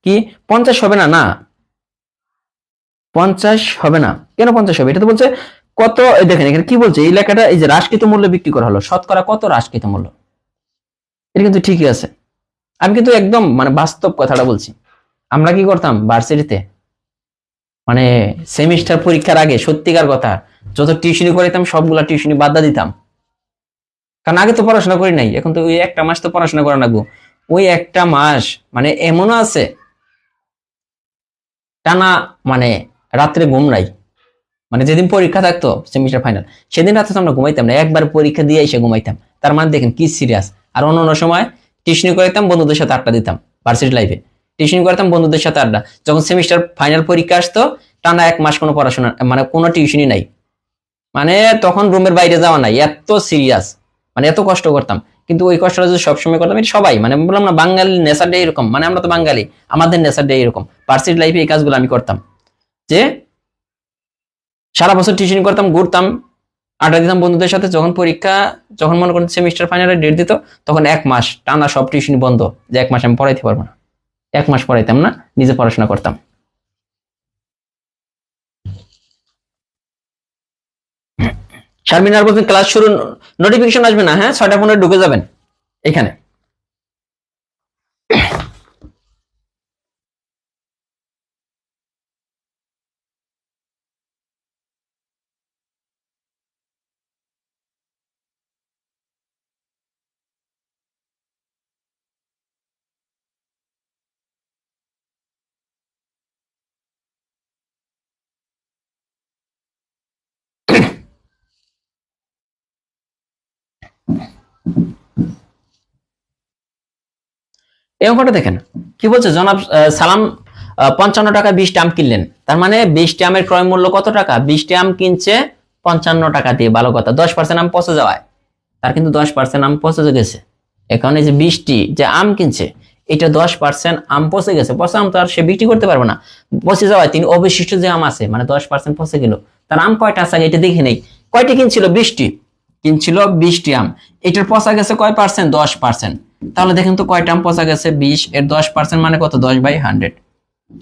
কি 50 হবে না? না, 50 হবে না। কেন 50 হবে? এটা তো বলছে কত। দেখেন এখানে কি বলছে, এই লেখাটা, এই যে হ্রাসকৃত মূল্য বিক্রি করা হলো, শতকরা কত হ্রাসকৃত মূল্য, এটা কিন্তু ঠিকই আছে। আমি কিন্তু একদম মানে বাস্তব কথাটা বলছি। আমরা কি করতাম ভার্সিটিতে, মানে সেমিস্টার পরীক্ষার আগে, সত্যিকার কথা, যত টিউশনি করিতাম সবগুলা টিউশনি বাদ দিতাম। কারণ আগে তো পড়াশোনা করি নাই, এখন তো ওই একটা মাস তো পড়াশোনা করা লাগবো। ওই একটা মাস মানে এমনও আছে টানা, মানে রাত্রে ঘুম নাই, মানে যেদিন পরীক্ষা থাকতো সেমিস্টার ফাইনাল, সেদিন রাতে তো আমরা ঘুমাইতাম না, একবার পরীক্ষা দিয়ে এসে ঘুমাইতাম। তার মানে দেখেন কি সিরিয়াস। আর অন্য সময় টিউশনি করতাম, বন্ধুদের সাথে আড্ডা দিতাম। ভার্সিটি লাইফে টিউশনি করতাম, বন্ধুদের সাথে আড্ডা। যখন সেমিস্টার ফাইনাল পরীক্ষা আসতো, টানা 1 মাস কোনো পড়াশোনা, মানে কোনো টিউশনই নাই। মানে তখন রুমের বাইরে যাওয়া নাই, এত সিরিয়াস, মানে এত কষ্ট করতাম। কিন্তু ওই কষ্টটা যদি সবসময় করতাম, এটা সবাই, মানে বললাম না বাঙালি নেশারটা এরকম, মানে আমরা তো বাঙালি, আমাদের নেশারটা এরকম। ভার্সিটি লাইফে এই কাজগুলো আমি করতাম, যে সারা বছর টিউশন করতাম, ঘুরতাম, আড্ডা দিতাম বন্ধুদের সাথে। যখন পরীক্ষা, যখন মনে করেন সেমিস্টার ফাইনালের ডেট দিত, তখন 1 মাস টানা সব টিউশন বন্ধ, যে 1 মাস আমি পড়াইতে পারবো না। 1 মাস পড়াইতাম না, নিজে পড়াশোনা করতাম। শারমিনার বলছেন ক্লাস শুরু, নোটিফিকেশন আসবে না, হ্যাঁ 6টা 15 ঢুকে যাবেন এখানে। এই অঙ্কটা দেখেন কি বলছে জনাব সালাম, 55 টাকা 20টা আম কিনলেন। তার মানে 20টা আমের ক্রয় মূল্য কত টাকা? 20টা আম কিনছে 55 টাকা দিয়ে। ভালো কথা, 10% আম পচে যাওয়ায় তার কিন্তু 10% আম পচে গেছে। এখন এই যে 20টি যে আম কিনছে, এটা 10% আম পচে গেছে। পচা আম তো আর সে বিক্রি করতে পারবে না, পচে যাওয়ায় তিনি অবশিষ্ট যে আম আছে, মানে 10% পচে গেল, তার আম কয়টা আছে এটা দেখে নেই। কয়টি কিনছিল? 20টি কিনছিল, 20টি আম। এটার পচা গেছে কয় পার্সেন্ট? 10%। তাহলে দেখেন তো কয়টা আম পচা গেছে? 20 এর 10% মানে কত? 10/100,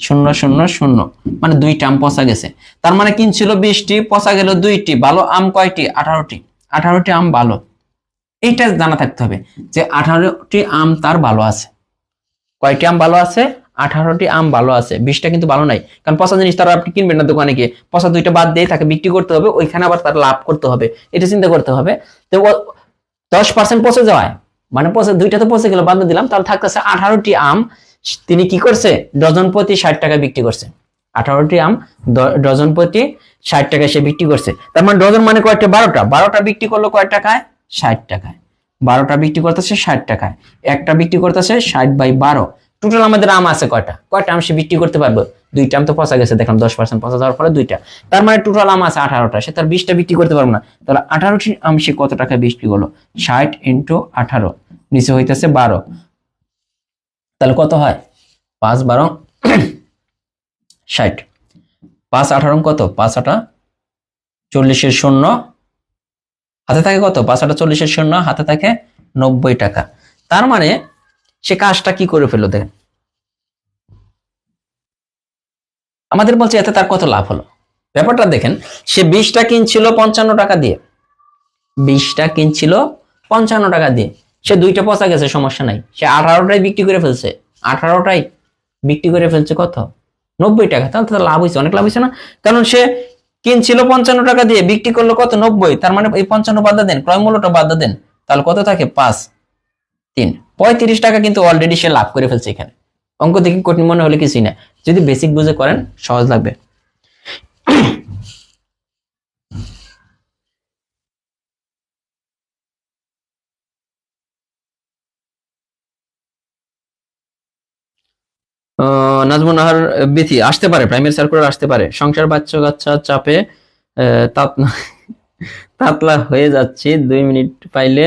000, মানে 2টা আম পচা গেছে। তার মানে কিনছিল 20টি, পচা গেল 2টি। ভালো আম কয়টি? 18টি। 18টি আম ভালো, এইটা জানা থাকতে হবে যে 18টি আম তার ভালো আছে। কয়টি আম ভালো আছে? 18টি আম ভালো আছে, 20টা কিন্তু ভালো নাই। কারণ পচা জিনিস তারা আপনি কিনবেন না দোকানে গিয়ে, পচা 2টা বাদ দিয়ে তাকে বিক্রি করতে হবে, ওইখানে আবার তার লাভ করতে হবে, এটা চিন্তা করতে হবে। তো 10% পচে যাওয়ায়, মানে পচে 2টা তো পচে গেল, বাদ দিলাম, তাহলে থাকতেছে 18টি আম। তিনি কি করছে? ডজন প্রতি 60 টাকা বিক্রি করছে। 18টি আম ডজন প্রতি 60 টাকায় সে বিক্রি করছে। তার মানে ডজন মানে কয়টা? 12টা। 12টা বিক্রি করলো কয় টাকায়? 60 টাকায়। 12টা বিক্রি করতেছে 60 টাকায়, একটা বিক্রি করতেছে 60/12। টোটাল আমাদের আম আছে কয়টা? কয়টা আম সে বিক্রি করতে পারবে? 2টা আম তো পচা গেছে, দেখলাম 10% পচা যাওয়ার ফলে 2টা। তার মানে টোটাল আম আছে 18টা, সে তার 20টা বিক্রি করতে পারবে না। তাহলে 18টি আম সে কত টাকায় বিক্রি করলো? 60 × 18, নিচে হইতেছে 12। তাহলে কত হয়? 5×12 60, 5×18 কত? 5×8 40-এর শূন্য, হাতে থাকে কত? 5×8 40-এর শূন্য, হাতে থাকে 90 টাকা। তার মানে সে কাজটা কি করে ফেললো দেখেন। আমাদের বলছে এতে তার কত লাভ হলো। ব্যাপারটা দেখেন, সে 20টা কিনছিল 55 টাকা দিয়ে, 20টা কিনছিল 55 টাকা দিয়ে, সে 2টা পচা গেছে, সমস্যা নাই, সে 18টাই বিক্রি করে ফেলছে। 18টাই বিক্রি করে ফেলছে কত? 90 টাকা। তাহলে তার লাভ হয়েছে, অনেক লাভ হয়েছে না? কারণ সে কিনছিল 55 টাকা দিয়ে, বিক্রি করলো কত? 90। তার মানে এই 55 বাদ দেন, ক্রয় মূল্যটা বাদ দেন, তাহলে কত থাকে? 5 3 35 টাকা কিন্তু অলরেডি সে লাভ করে ফেলছে এখানে। অঙ্ক দেখি কঠিন মনে হলে কিছুই না, যদি বেসিক বুঝে করেন সহজ লাগবে। নাজমুন নাহার বিথি আসতে পারে, প্রাইমারি সার্কুলার আসতে পারে। সংসার বাচ্চা কাচ্চা চাপে তাতলা হয়ে যাচ্ছি, 2 মিনিট পাইলে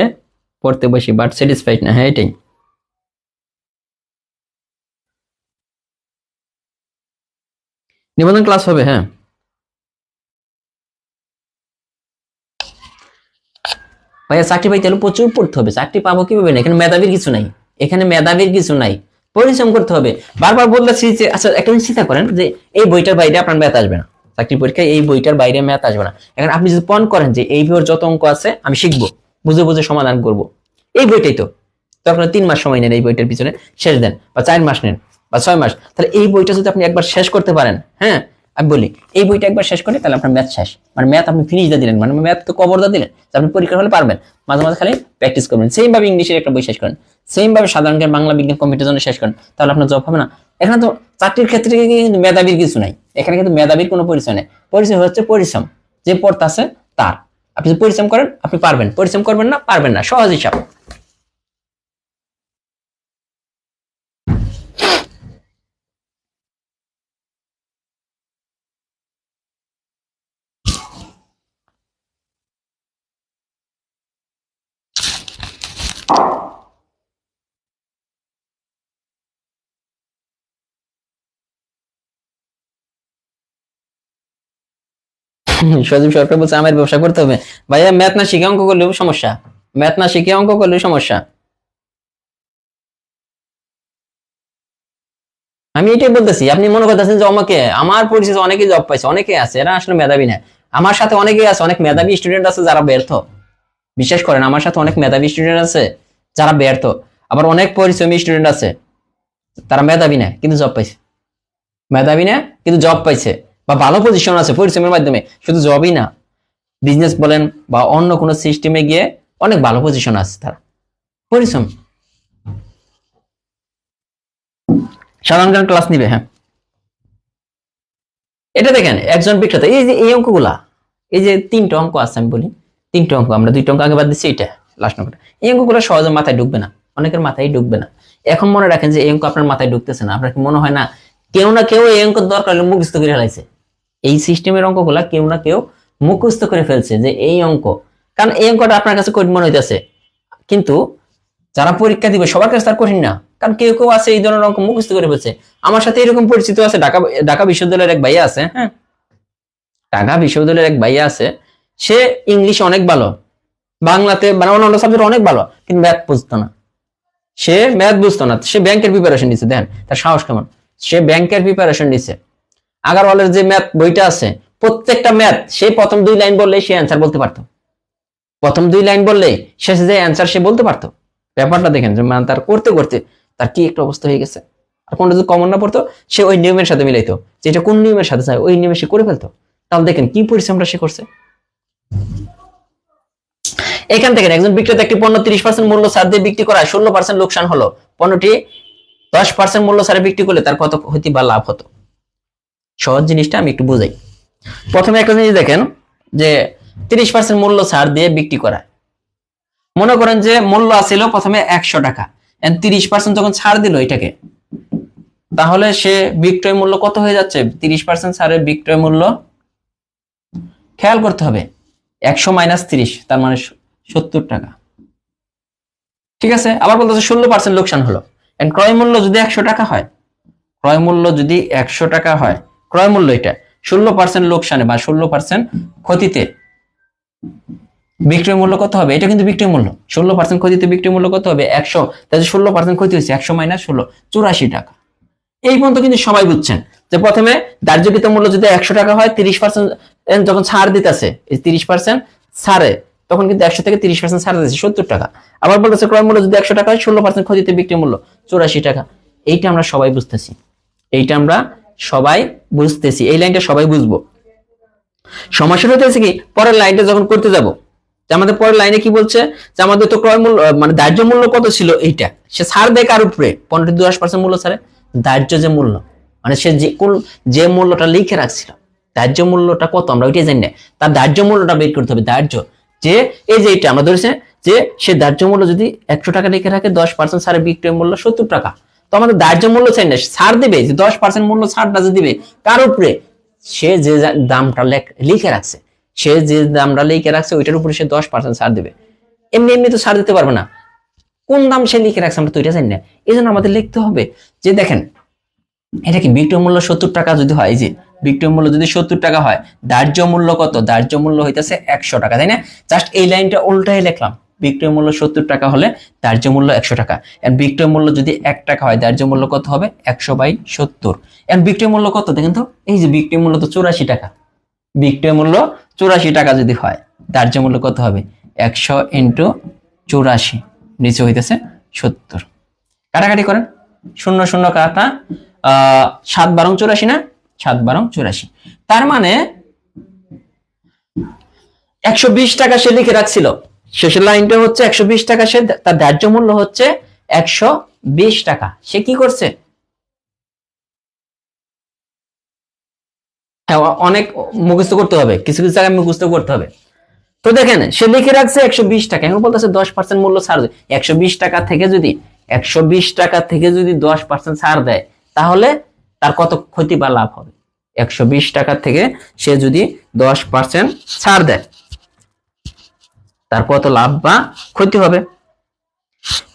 পড়তে বসি, বাট স্যাটিসফাইড না। হ্যাঁ এটাই, নিবন্ধন ক্লাস হবে। হ্যাঁ ভাইয়া, চাকরি পাইতে হলে প্রচুর পড়তে হবে। চাকরি পাবো কিভাবে? না, এখানে মেধাবীর কিছু নাই, এখানে মেধাবীর কিছু নাই, পরিশ্রম করতে হবে। বারবার বলতেছি যে, আচ্ছা একটা জিনিস চিন্তা করেন যে এই বইটার বাইরে আপনার ম্যাথ আসবে না, চাকরি পরীক্ষায় এই বইটার বাইরে ম্যাথ আসবে না। এখন আপনি যদি পণ করেন যে এই বইয়ের যত অঙ্ক আছে আমি শিখবো, বুঝে বুঝে সমাধান করব, এই বইটাই তো, তখন 3 মাস সময় নেন এই বইটার পিছনে, শেষ দেন, বা 4 মাস নেন, বা 6 মাস, তাহলে এই বইটা যদি আপনি একবার শেষ করতে পারেন, হ্যাঁ, আমি বলি এই বইটা একবার শেষ করে তাহলে আপনার ম্যাথ শেষ, মানে ম্যাথ আপনি ফিনিশ দিয়ে দিলেন, মানে ম্যাথ তো কবর দিয়ে দিলেন, আপনি পরীক্ষা হলে পারবেন। মাঝে মাঝে খালি প্র্যাকটিস করবেন। সেম ভাবে ইংলিশের একটা বই শেষ করেন, সেম ভাবে সাধারণ জ্ঞান, বাংলা, বিজ্ঞান, কম্পিউটার জন্য শেষ করেন, তাহলে আপনার জব হবে না। এখানে তো চাকরির ক্ষেত্রে কিন্তু মেধাবীর কিছু নাই, এখানে কিন্তু মেধাবীর কোনো পরিচয় নেই। পরিচয় হচ্ছে পরিশ্রম, যে পড়তাছে তার। আপনি যদি পরিশ্রম করেন আপনি পারবেন, পরিশ্রম করবেন না পারবেন না, সহজ হিসাব। সজীব সরকার বলছে আমার ব্যবসা করতে হবে। ভাইয়া ম্যাথ না শিখে অঙ্ক করলেও সমস্যা, ম্যাথ না শিখে অঙ্ক করলেও সমস্যা। আমি এটাই বলতেছি, আপনি মনে করতেছেন যে আমাকে, আমার পরিচিত অনেকেই জব পাইছে, অনেকে আছে এরা আসলে মেধাবী না। আমার সাথে অনেকেই আছে, অনেক মেধাবী স্টুডেন্ট আছে যারা ব্যর্থ। বিশ্বাস করেন আমার সাথে অনেক মেধাবী স্টুডেন্ট আছে যারা ব্যর্থ, আবার অনেক পরিশ্রমী স্টুডেন্ট আছে তারা মেধাবী না কিন্তু জব পাইছে, মেধাবী না কিন্তু জব পাইছে, বা ভালো পজিশন আছে পরিশ্রমের মাধ্যমে। শুধু জবই না, বিজনেস বলেন বা অন্য কোনো সিস্টেমে গিয়ে অনেক ভালো পজিশন আছে তারা, পরিশ্রম। সাধারণ জ্ঞান ক্লাস নিবে, হ্যাঁ। এটা দেখেন একজন বিক্রেতা, এই যে এই অঙ্কগুলা, এই যে তিনটা অঙ্ক আছে আমি বলি, তিনটা অঙ্ক, আমরা দুইটা অঙ্ক আগে বাদ দিচ্ছি, এটা লাস্ট অঙ্কটা। এই অঙ্কগুলো সহজে মাথায় ঢুকবে না, অনেকের মাথায় ঢুকবে না। এখন মনে রাখেন যে এই অঙ্ক আপনার মাথায় ঢুকতেছে না, আপনার কি মনে হয় না কেউ না কেউ এই অঙ্ক দরকার হলে মুখস্থ করে ফেলাইছে? এই সিস্টেমের অঙ্কগুলা কেউ না কেউ মুখস্থ করে ফেলছে যে এই অঙ্ক, কারণ এই অঙ্কটা আপনার কাছে কঠিন মনে হইতেছে, কিন্তু যারা পরীক্ষা দিবে সবার কাছে তার কঠিন না, কারণ কেউ কেউ আছে এই ধরনের অঙ্ক মুখস্থ করে ফেলছে। আমার সাথে এরকম পরিচিত আছে, ঢাকা ঢাকা বিশ্ববিদ্যালয়ের এক ভাইয়া আছে, হ্যাঁ, ঢাকা বিশ্ববিদ্যালয়ের এক ভাইয়া আছে, সে ইংলিশ অনেক ভালো, বাংলাতে মানে অন্যান্য সাবজেক্ট অনেক ভালো, কিন্তু ম্যাথ বুঝতো না। সে ম্যাথ বুঝতো না, সে ব্যাংকের প্রিপারেশন নিচ্ছে, দেখেন তার সাহস কেমন। সে ব্যাংকের প্রিপারেশন নিচ্ছে, আগারওয়ালের যে ম্যাথ বইটা আছে, প্রত্যেকটা ম্যাথ সে প্রথম 2 লাইন বললে সে অ্যান্সার বলতে পারতো, প্রথম 2 লাইন বললে শেষে যে অ্যান্সার সে বলতে পারতো। ব্যাপারটা দেখেন যে মানে তার করতে করতে তার কি একটা অবস্থা হয়ে গেছে। আর কোনটা যদি কমন না পড়তো সে ওই নিয়মের সাথে মিলাইতো, যে এটা কোন নিয়মের সাথে চায় ওই নিয়মে সে করে ফেলতো। তাহলে দেখেন কি পরিশ্রমটা সে করছে। এখান থেকে একজন বিক্রেতা একটি পণ্য 30% মূল্য ছাড় দিয়ে বিক্রি করায় 16% লোকসান হলো, পণ্যটি 10% মূল্য ছাড়ে বিক্রি করলে তার কত ক্ষতি বা লাভ হতো। সহজ জিনিসটা আমি একটু বুঝাই। প্রথমে একটা জিনিস দেখেন যে 30% মূল্য ছাড় দিয়ে বিক্রি করায়, মনে করেন যে মূল্য আছিল প্রথমে 100 টাকা, 30% যখন ছাড় দিল এটাকে, তাহলে সে বিক্রয় মূল্য কত হয়ে যাচ্ছে? 30% ছাড়ের বিক্রয় মূল্য খেয়াল করতে হবে 100 - 30, তার মানে 70 টাকা। ঠিক আছে, আবার বলতেছে 16% লোকসান হলো। ক্রয় মূল্য যদি 100 টাকা হয়, ক্রয় মূল্য যদি 100 টাকা হয়, ক্রয় মূল্য এটা 16% লোকসানে বা 16% ক্ষতিতে বিক্রয় মূল্য কত হবে? এটা কিন্তু বিক্রয় মূল্য, 16% ক্ষতিতে বিক্রয় মূল্য কত হবে? 100, তাহলে 16% ক্ষতি হয়েছে, 100 - 16 84 টাকা। এই পর্যন্ত কিন্তু সবাই বুঝছেন যে প্রথমে ধার্যকৃত মূল্য যদি 100 টাকা হয়, 30% যখন ছাড় দিতেছে, এই 30% ছাড়ে তখন কিন্তু 100 থেকে 30% ছাড় দিতেছে 70 টাকা। আবার বলতেছে ক্রয় মূল্য যদি 100 টাকা হয়, 16% ক্ষতিতে বিক্রয় মূল্য 84 টাকা। এইটা আমরা সবাই বুঝতেছি, এইটা আমরা সবাই বুঝতেছি, এই লাইনটা সবাই বুঝবো। সমস্যাটা হচ্ছে কি, পরের লাইনটা যখন করতে যাব, আমাদের পরের লাইনে কি বলছে যে আমাদের তো ক্রয় মূল্য মানে ধার্য মূল্য কত ছিল, এইটা সে ছাড় দেয় কার উপরে? 15-10% মূল্য ছাড়ে। ধার্য যে মূল্য মানে সে যে মূল্যটা লিখে রাখছিল, ধার্য মূল্যটা কত আমরা ওইটাই জানি না, তার ধার্য মূল্যটা বের করতে হবে। ধার্য যে এই যে এটা আমরা ধরেছি যে সে ধার্য মূল্য যদি 100 টাকা লিখে রাখে, 10% ছাড়ে বিক্রয় মূল্য 70 টাকা, তো আমাদের ধার্য মূল্য চাই না, ছাড় দিবে যে 10% মূল্য ছাড়টা যে দিবে কার উপরে? সে যে দামটা লিখে রাখছে, সে যে দামটা লিখে রাখছে ওইটার উপরে সে 10% ছাড় দিবে। এমনি এমনি তো ছাড় দিতে পারবে না, কোন দাম সে লিখে রাখছে আমরা তো এটা জানি না। এই জন্য আমাদের লিখতে হবে যে দেখেন এটা কি বিক্রয় মূল্য 70 টাকা যদি হয়, এই যে বিক্রয় মূল্য যদি 70 টাকা হয়, ধার্য মূল্য কত? ধার্য মূল্য হইতেছে 100 টাকা, তাই না? জাস্ট এই লাইনটা উল্টাই লিখলাম, বিক্রয় মূল্য 70 টাকা হলে ধার্য মূল্য 100 টাকা, এন্ড বিক্রয় মূল্য যদি 1 টাকা হয়, ধার্য মূল্য কত হবে? 100/70। এন্ড বিক্রয় মূল্য কত দেখেন তো, এই যে বিক্রয় মূল্য তো 84 টাকা, বিক্রয় মূল্য 84 টাকা যদি হয়, ধার্য মূল্য কত হবে? 100 × 84, নিচে হইতেছে 70। কাটাকাটি করেন, 0 0 কাটা 7 × 12 = 84 না, 7×12 = 84। তার মানে 120 টাকা সে লিখে রাখছিল, শেষের লাইনটা হচ্ছে 120 টাকা, সে তার ধার্য মূল্য হচ্ছে 120 টাকা। সে কি করছে, হ্যাঁ অনেক মুখস্থ করতে হবে, কিছু কিছু জায়গায় মুখস্থ করতে হবে। তো দেখেন সে লিখে রাখছে 120 টাকা, এখন বলতেছে 10% মূল্য ছাড়। 120 টাকা থেকে যদি 10% ছাড় দেয় তাহলে তার কত ক্ষতি বা লাভ হবে? 120 টাকা থেকে সে যদি 10% ছাড় দেয় তার কত লাভ বা ক্ষতি হবে?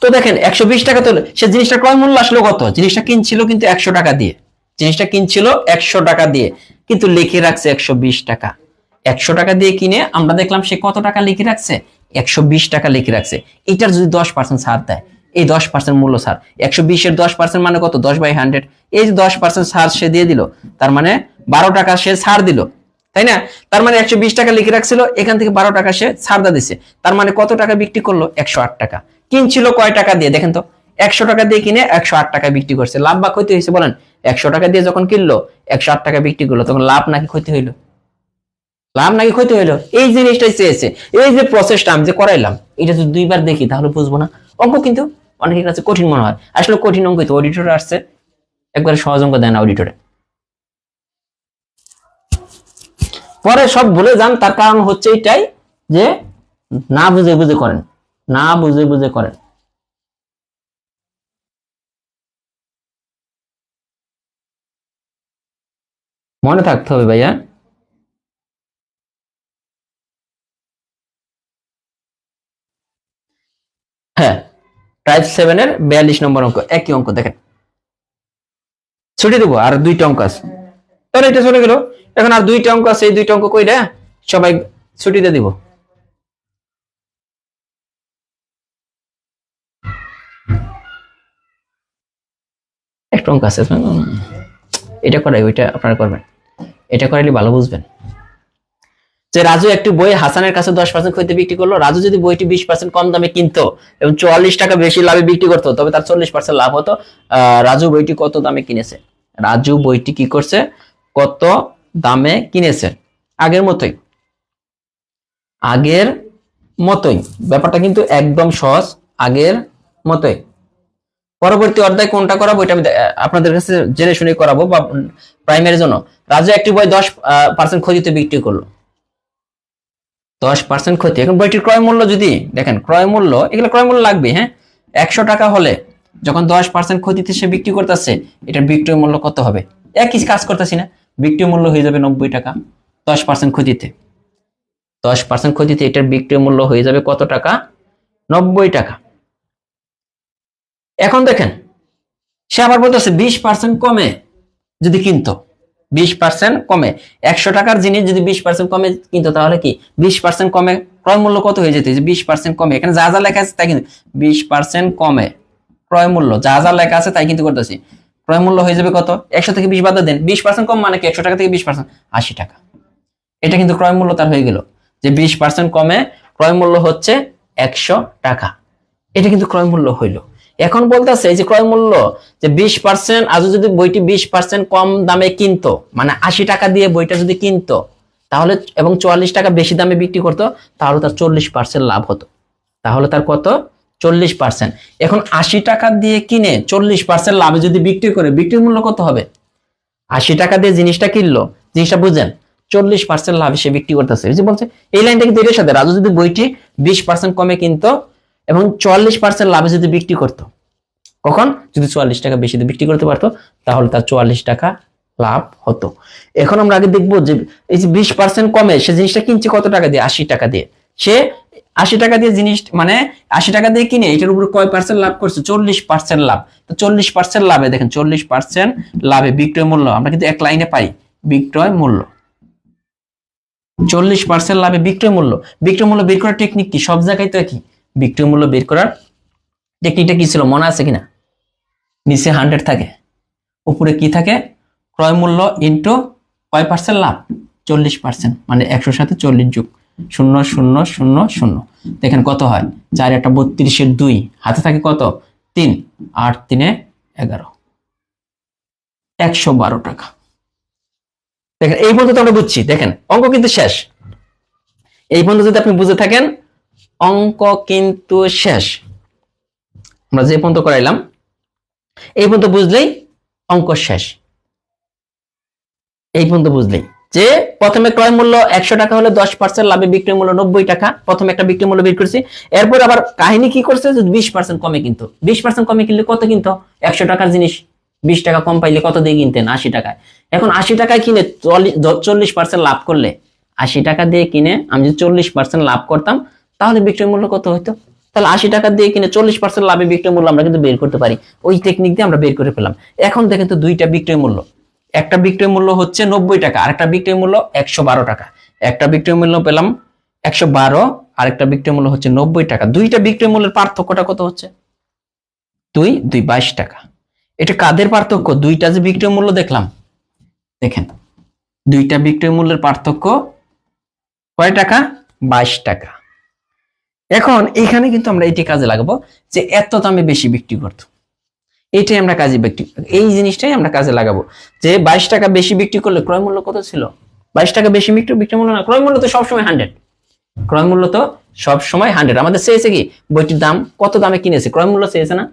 তো দেখেন 120 টাকা, তো সে জিনিসটা ক্রয় মূল্য আসলে কত? জিনিসটা কিনছিল কিন্তু 100 টাকা দিয়ে, জিনিসটা কিনছিল 100 টাকা দিয়ে, কিন্তু লিখে রাখছে 120 টাকা। 100 টাকা দিয়ে কিনে আমরা দেখলাম সে কত টাকা লিখে রাখছে, 120 টাকা লিখে রাখছে। এটার যদি 10% ছাড় দেয়, এই 10% মূল্য ছাড়, 120 এর 10% মানে কত? 10/100। এই যে 10% ছাড় সে দিয়ে দিল, তার মানে 12 টাকা সে ছাড় দিল, তাই না? তার মানে 120 টাকা লিখে রাখছিল, এখান থেকে 12 টাকা সে ছাড় দিচ্ছে। তার মানে কত টাকা বিক্রি করলো? 108 টাকা। কিনছিল কয় টাকা দিয়ে? দেখেন তো, 100 টাকা দিয়ে কিনে 108 টাকায় বিক্রি করছে। লাভ বা ক্ষতি হয়েছে বলেন? 100 টাকা দিয়ে যখন কিনলো 108 টাকা বিক্রি করলো, তখন লাভ নাকি ক্ষতি হইলো? লাভ নাকি ক্ষতি হইলো? এই জিনিসটাই চেয়েছে। এই যে প্রসেসটা আমি যে করাইলাম, এটা যদি দুইবার দেখি তাহলে বুঝবো না। অঙ্ক কিন্তু অনেকের কাছে কঠিন মনে হয়, আসলে কঠিন অঙ্ক তো অডিটরে আসছে, একবারে সহজ অঙ্ক দেয় না অডিটরে। পরে সব ভুলে যান, তার কারণ হচ্ছে এটাই যে না বুঝে বুঝে করেন, না বুঝে বুঝে করেন। মনে থাকতে হবে ভাইয়া। হ্যাঁ, টাইপ 7 এর 42 নম্বর অঙ্ক, একই অঙ্ক। দেখেন ছুটি দেবো, আর 2টা অঙ্ক আছে, তাহলে এটা চলে গেল। এখন আর 2টা অঙ্ক আছে, এই 2টা অঙ্ক কইরা সবাই ছুটিতে দিব। একটা অঙ্ক আছে, এটা করাই, ওইটা আপনারা করবেন, এটা করাইলে ভালো বুঝবেন। যে রাজু একটি বই হাসানের কাছে 10% ক্ষতিতে বিক্রি করলো। রাজু যদি বইটি 20% কম দামে কিনতো এবং 44 টাকা বেশি লাভে বিক্রি করতো, তবে তার 40% লাভ হতো। রাজু বইটি কত দামে কিনেছে? রাজু বইটি কি করছে? কত দামে কিনেছে? আগের মতোই, আগের মতোই, ব্যাপারটা কিন্তু একদম সহজ, আগের মতোই। পরবর্তী অধ্যায় কোনটা করাবো এটা আমি আপনাদের কাছে জেনে শুনে করাবো, বা প্রাইমারির জন্য। রাজু একটি বই 10% ক্ষতিতে বিক্রি করলো, 10% ক্ষতি। এখন বইটির ক্রয় মূল্য যদি দেখেন, ক্রয় মূল্য, এগুলো ক্রয় মূল্য লাগবে, হ্যাঁ। 100 টাকা হলে যখন 10% ক্ষতিতে সে বিক্রি করতেছে, এটার বিক্রয় মূল্য কত হবে? একই কাজ করতেছি না, বিক্রয় মূল্য হয়ে যাবে 90 টাকা। 10% ক্ষতিতে, 10% ক্ষতিতে এটার বিক্রয় মূল্য হয়ে যাবে কত টাকা? 90 টাকা। এখন দেখেন সে আবার বলতেছে 20% কমে যদি কিনতো, 20% কমে, 100 টাকার জিনিস যদি 20% কমে কিনতো, তাহলে কি 20% কমে ক্রয় মূল্য কত হয়ে যেত? 20% কমে, এখানে যা যা লেখা আছে তাই কিন্তু 20% কমে ক্রয় মূল্য, যা যা লেখা আছে তাই কিন্তু করতেছি। ক্রয় মূল্য হয়ে যাবে কত? 100 থেকে 20 বাদ দেন, 20% কম মানে কি? 100 টাকা থেকে 20% 80 টাকা। এটা কিন্তু ক্রয় মূল্য তার হয়ে গেল, যে 20% কমে ক্রয় মূল্য হচ্ছে 100 টাকা। এটা কিন্তু ক্রয় মূল্য হইলো। এখন বলতেছে এই যে ক্রয় মূল্য, যে 20%, আজ যদি বইটি 20% কম দামে কিনতো, মানে 80 টাকা দিয়ে বইটা যদি কিনতো, তাহলে এবং 44 টাকা বেশি দামে বিক্রি করতো, তাহলে তার 40% লাভ হতো। তাহলে তার কত? 40%। এখন 80 টাকা দিয়ে কিনে 40% লাভে যদি বিক্রি করে, বিক্রির মূল্য কত হবে? 80 টাকা দিয়ে জিনিসটা কিনলো, জিনিসটা বুঝেন, 40% লাভে সে বিক্রি করতেছে। এই যে বলছে, এই লাইনটা কিন্তু এর সাথে, রাজু যদি বইটি 20% কমে কিনতো এবং 44% লাভে যদি বিক্রি করতো, কখন? যদি 44 টাকা বেশি বিক্রি করতে পারতো, তাহলে তার 44 টাকা লাভ হতো। এখন আমরা আগে দেখবো যে এই যে 20% কমে সে জিনিসটা কিনছে কত টাকা দিয়ে? 80 টাকা দিয়ে। সে 80 টাকা দিয়ে জিনিস, মানে 80 টাকা দিয়ে কিনে এটার উপরে কয় পার্সেন্ট লাভ করছে? 40% লাভ। তো 40% লাভে দেখেন, 40% লাভে বিক্রয় মূল্য আমরা কিন্তু এক লাইনে পাই, বিক্রয় মূল্য। 40% লাভে বিক্রয় মূল্য। বিক্রয় মূল্য বের করার টেকনিক কি? সব জায়গায় তো একই। বিক্রয় মূল্য বের করার টেকনিকটা কি ছিল মনে আছে কিনা? নিচে 100 থাকে, উপরে কি থাকে? ক্রয় মূল্য ইন্টু কয় পার্সেন্ট লাভ? 40%, মানে 100 সাথে 40 যোগ 0 0 0 0। দেখেন কত হয়? 4 একটা 32 2, হাতে থাকে কত? 3, 8 3 11, 112 টাকা। দেখেন এই পর্যন্ত আমরা বুঝছি, দেখেন অঙ্ক কিন্তু শেষ। এই পর্যন্ত যদি আপনি বুঝে থাকেন অঙ্ক কিন্তু শেষ। আমরা যে পর্যন্ত করাইলাম এই পর্যন্ত বুঝলেই অঙ্ক শেষ। এই পর্যন্ত বুঝলেই যে প্রথমে ক্রয় মূল্য 100 টাকা হলে 10% লাভে বিক্রয় মূল্য 90 টাকা, প্রথমে একটা বিক্রয় মূল্য বের করছি। এরপর আবার কাহিনী কি করছে, 20% কমে কিন্তু 20% কমে কিনলে কত কিনতো, 100 টাকার জিনিস 20 টাকা কম পাইলে কত দিয়ে কিনতেন, 80 টাকায়। এখন 80 টাকায় কিনে 40% লাভ করলে, 80 টাকা দিয়ে কিনে আমি যদি 40% লাভ করতাম তাহলে বিক্রয় মূল্য কত হইতো, তাহলে 80 টাকা দিয়ে কিনে 40% লাভে বিক্রয় মূল্য আমরা কিন্তু বের করতে পারি। ওই টেকনিক দিয়ে আমরা বের করে ফেললাম। এখন দেখেন তো দুইটা বিক্রয় মূল্য, একটা বিক্রয় মূল্য হচ্ছে 90 টাকা, আরেকটা বিক্রয় মূল্য 112 টাকা। একটা বিক্রয় মূল্য পেলাম 112, আরেকটা বিক্রয় মূল্য হচ্ছে 90 টাকা। দুইটা বিক্রয় মূল্যের পার্থক্যটা কত হচ্ছে, 22 টাকা। এটা কাদের পার্থক্য, দুইটা যে বিক্রয় মূল্য দেখলাম, দেখেন দুইটা বিক্রয় মূল্যের পার্থক্য কয় টাকা, 22 টাকা। এখন এখানে কিন্তু আমরা এটি কাজে লাগাবো যে এত দামে বেশি বিক্রি করতো, এইটাই আমরা কাজে বিক্রি, এই জিনিসটাই আমরা কাজে লাগাবো যে 22 টাকা বেশি বিক্রি করলে ক্রয় মূল্য কত ছিল, 22 টাকা বেশি বিক্রয় মূল্য না, ক্রয় মূল্য তো সবসময় 100, ক্রয় মূল্য তো সবসময় 100। আমাদের চেয়েছে কি, বইটির দাম কত দামে কিনেছে, ক্রয় মূল্য চেয়েছে না,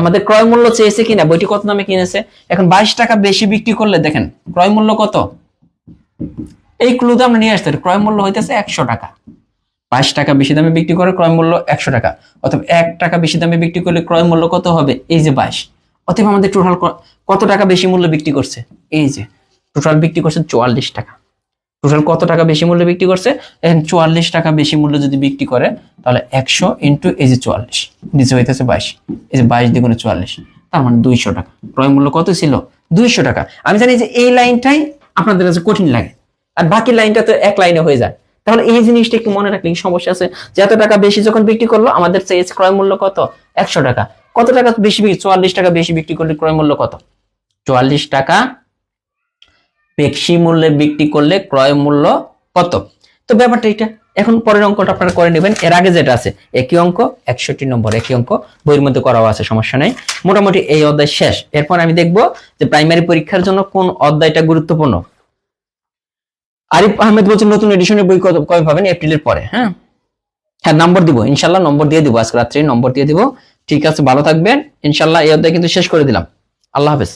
আমাদের ক্রয় মূল্য চেয়েছে কিনা, বইটি কত দামে কিনেছে। এখন 22 টাকা বেশি বিক্রি করলে দেখেন ক্রয় মূল্য কত, এই ক্লুতে আমরা নিয়ে আসতে, ক্রয় মূল্য হইতেছে 100 টাকা। 22 টাকা বেশি দামে বিক্রি করে ক্রয় মূল্য 100 টাকা, অথবা 1 টাকা বেশি দামে বিক্রি করলে ক্রয় মূল্য কত হবে, এই যে 22। অথবা আমাদের টোটাল কত টাকা বেশি মূল্য বিক্রি করছে, এই যে টোটাল বিক্রি করছে 44 টাকা। টোটাল কত টাকা বেশি মূল্য বিক্রি করছে, এখন 44 টাকা বেশি মূল্য যদি বিক্রি করে তাহলে 100 ইন্টু এই যে 44, নিচে হইতেছে 22, এই যে 22 দ্বিগুণে 44, তার মানে 200 টাকা। ক্রয় মূল্য কত ছিল, 200 টাকা। আমি জানি যে এই লাইনটাই আপনাদের কাছে কঠিন লাগে, আর বাকি লাইনটা তো এক লাইনে হয়ে যায়। তাহলে এই জিনিসটা একটু মনে রাখলে সমস্যা আছে, যে এত টাকা বেশি যখন বিক্রি করলো আমাদের ক্রয় মূল্য কত, 100 টাকা। কত টাকা বেশি, 44 টাকা বেশি বিক্রি করলে ক্রয় মূল্য কত, 44 টাকা বেশি মূল্যে বিক্রি করলে ক্রয় মূল্য কত। তো ব্যাপারটা এটা। এখন পরের অঙ্কটা আপনারা করে নেবেন, এর আগে যেটা আছে একই অঙ্ক, 61 নম্বর একই অঙ্ক, বইয়ের মধ্যে করাও আছে, সমস্যা নেই। মোটামুটি এই অধ্যায় শেষ। এরপর আমি দেখবো যে প্রাইমারি পরীক্ষার জন্য কোন অধ্যায়টা গুরুত্বপূর্ণ। আরিফ আহমেদ বলছেন নতুন এডিশনের বই কবে পাবেন, এপ্রিলের পরে। হ্যাঁ হ্যাঁ, নম্বর দিব ইনশাল্লাহ, নম্বর দিয়ে দিব, আজকে রাত্রে নম্বর দিয়ে দিব। ঠিক আছে, ভালো থাকবেন ইনশাল্লাহ। এই অধ্যায় কিন্তু শেষ করে দিলাম। আল্লাহ হাফেজ।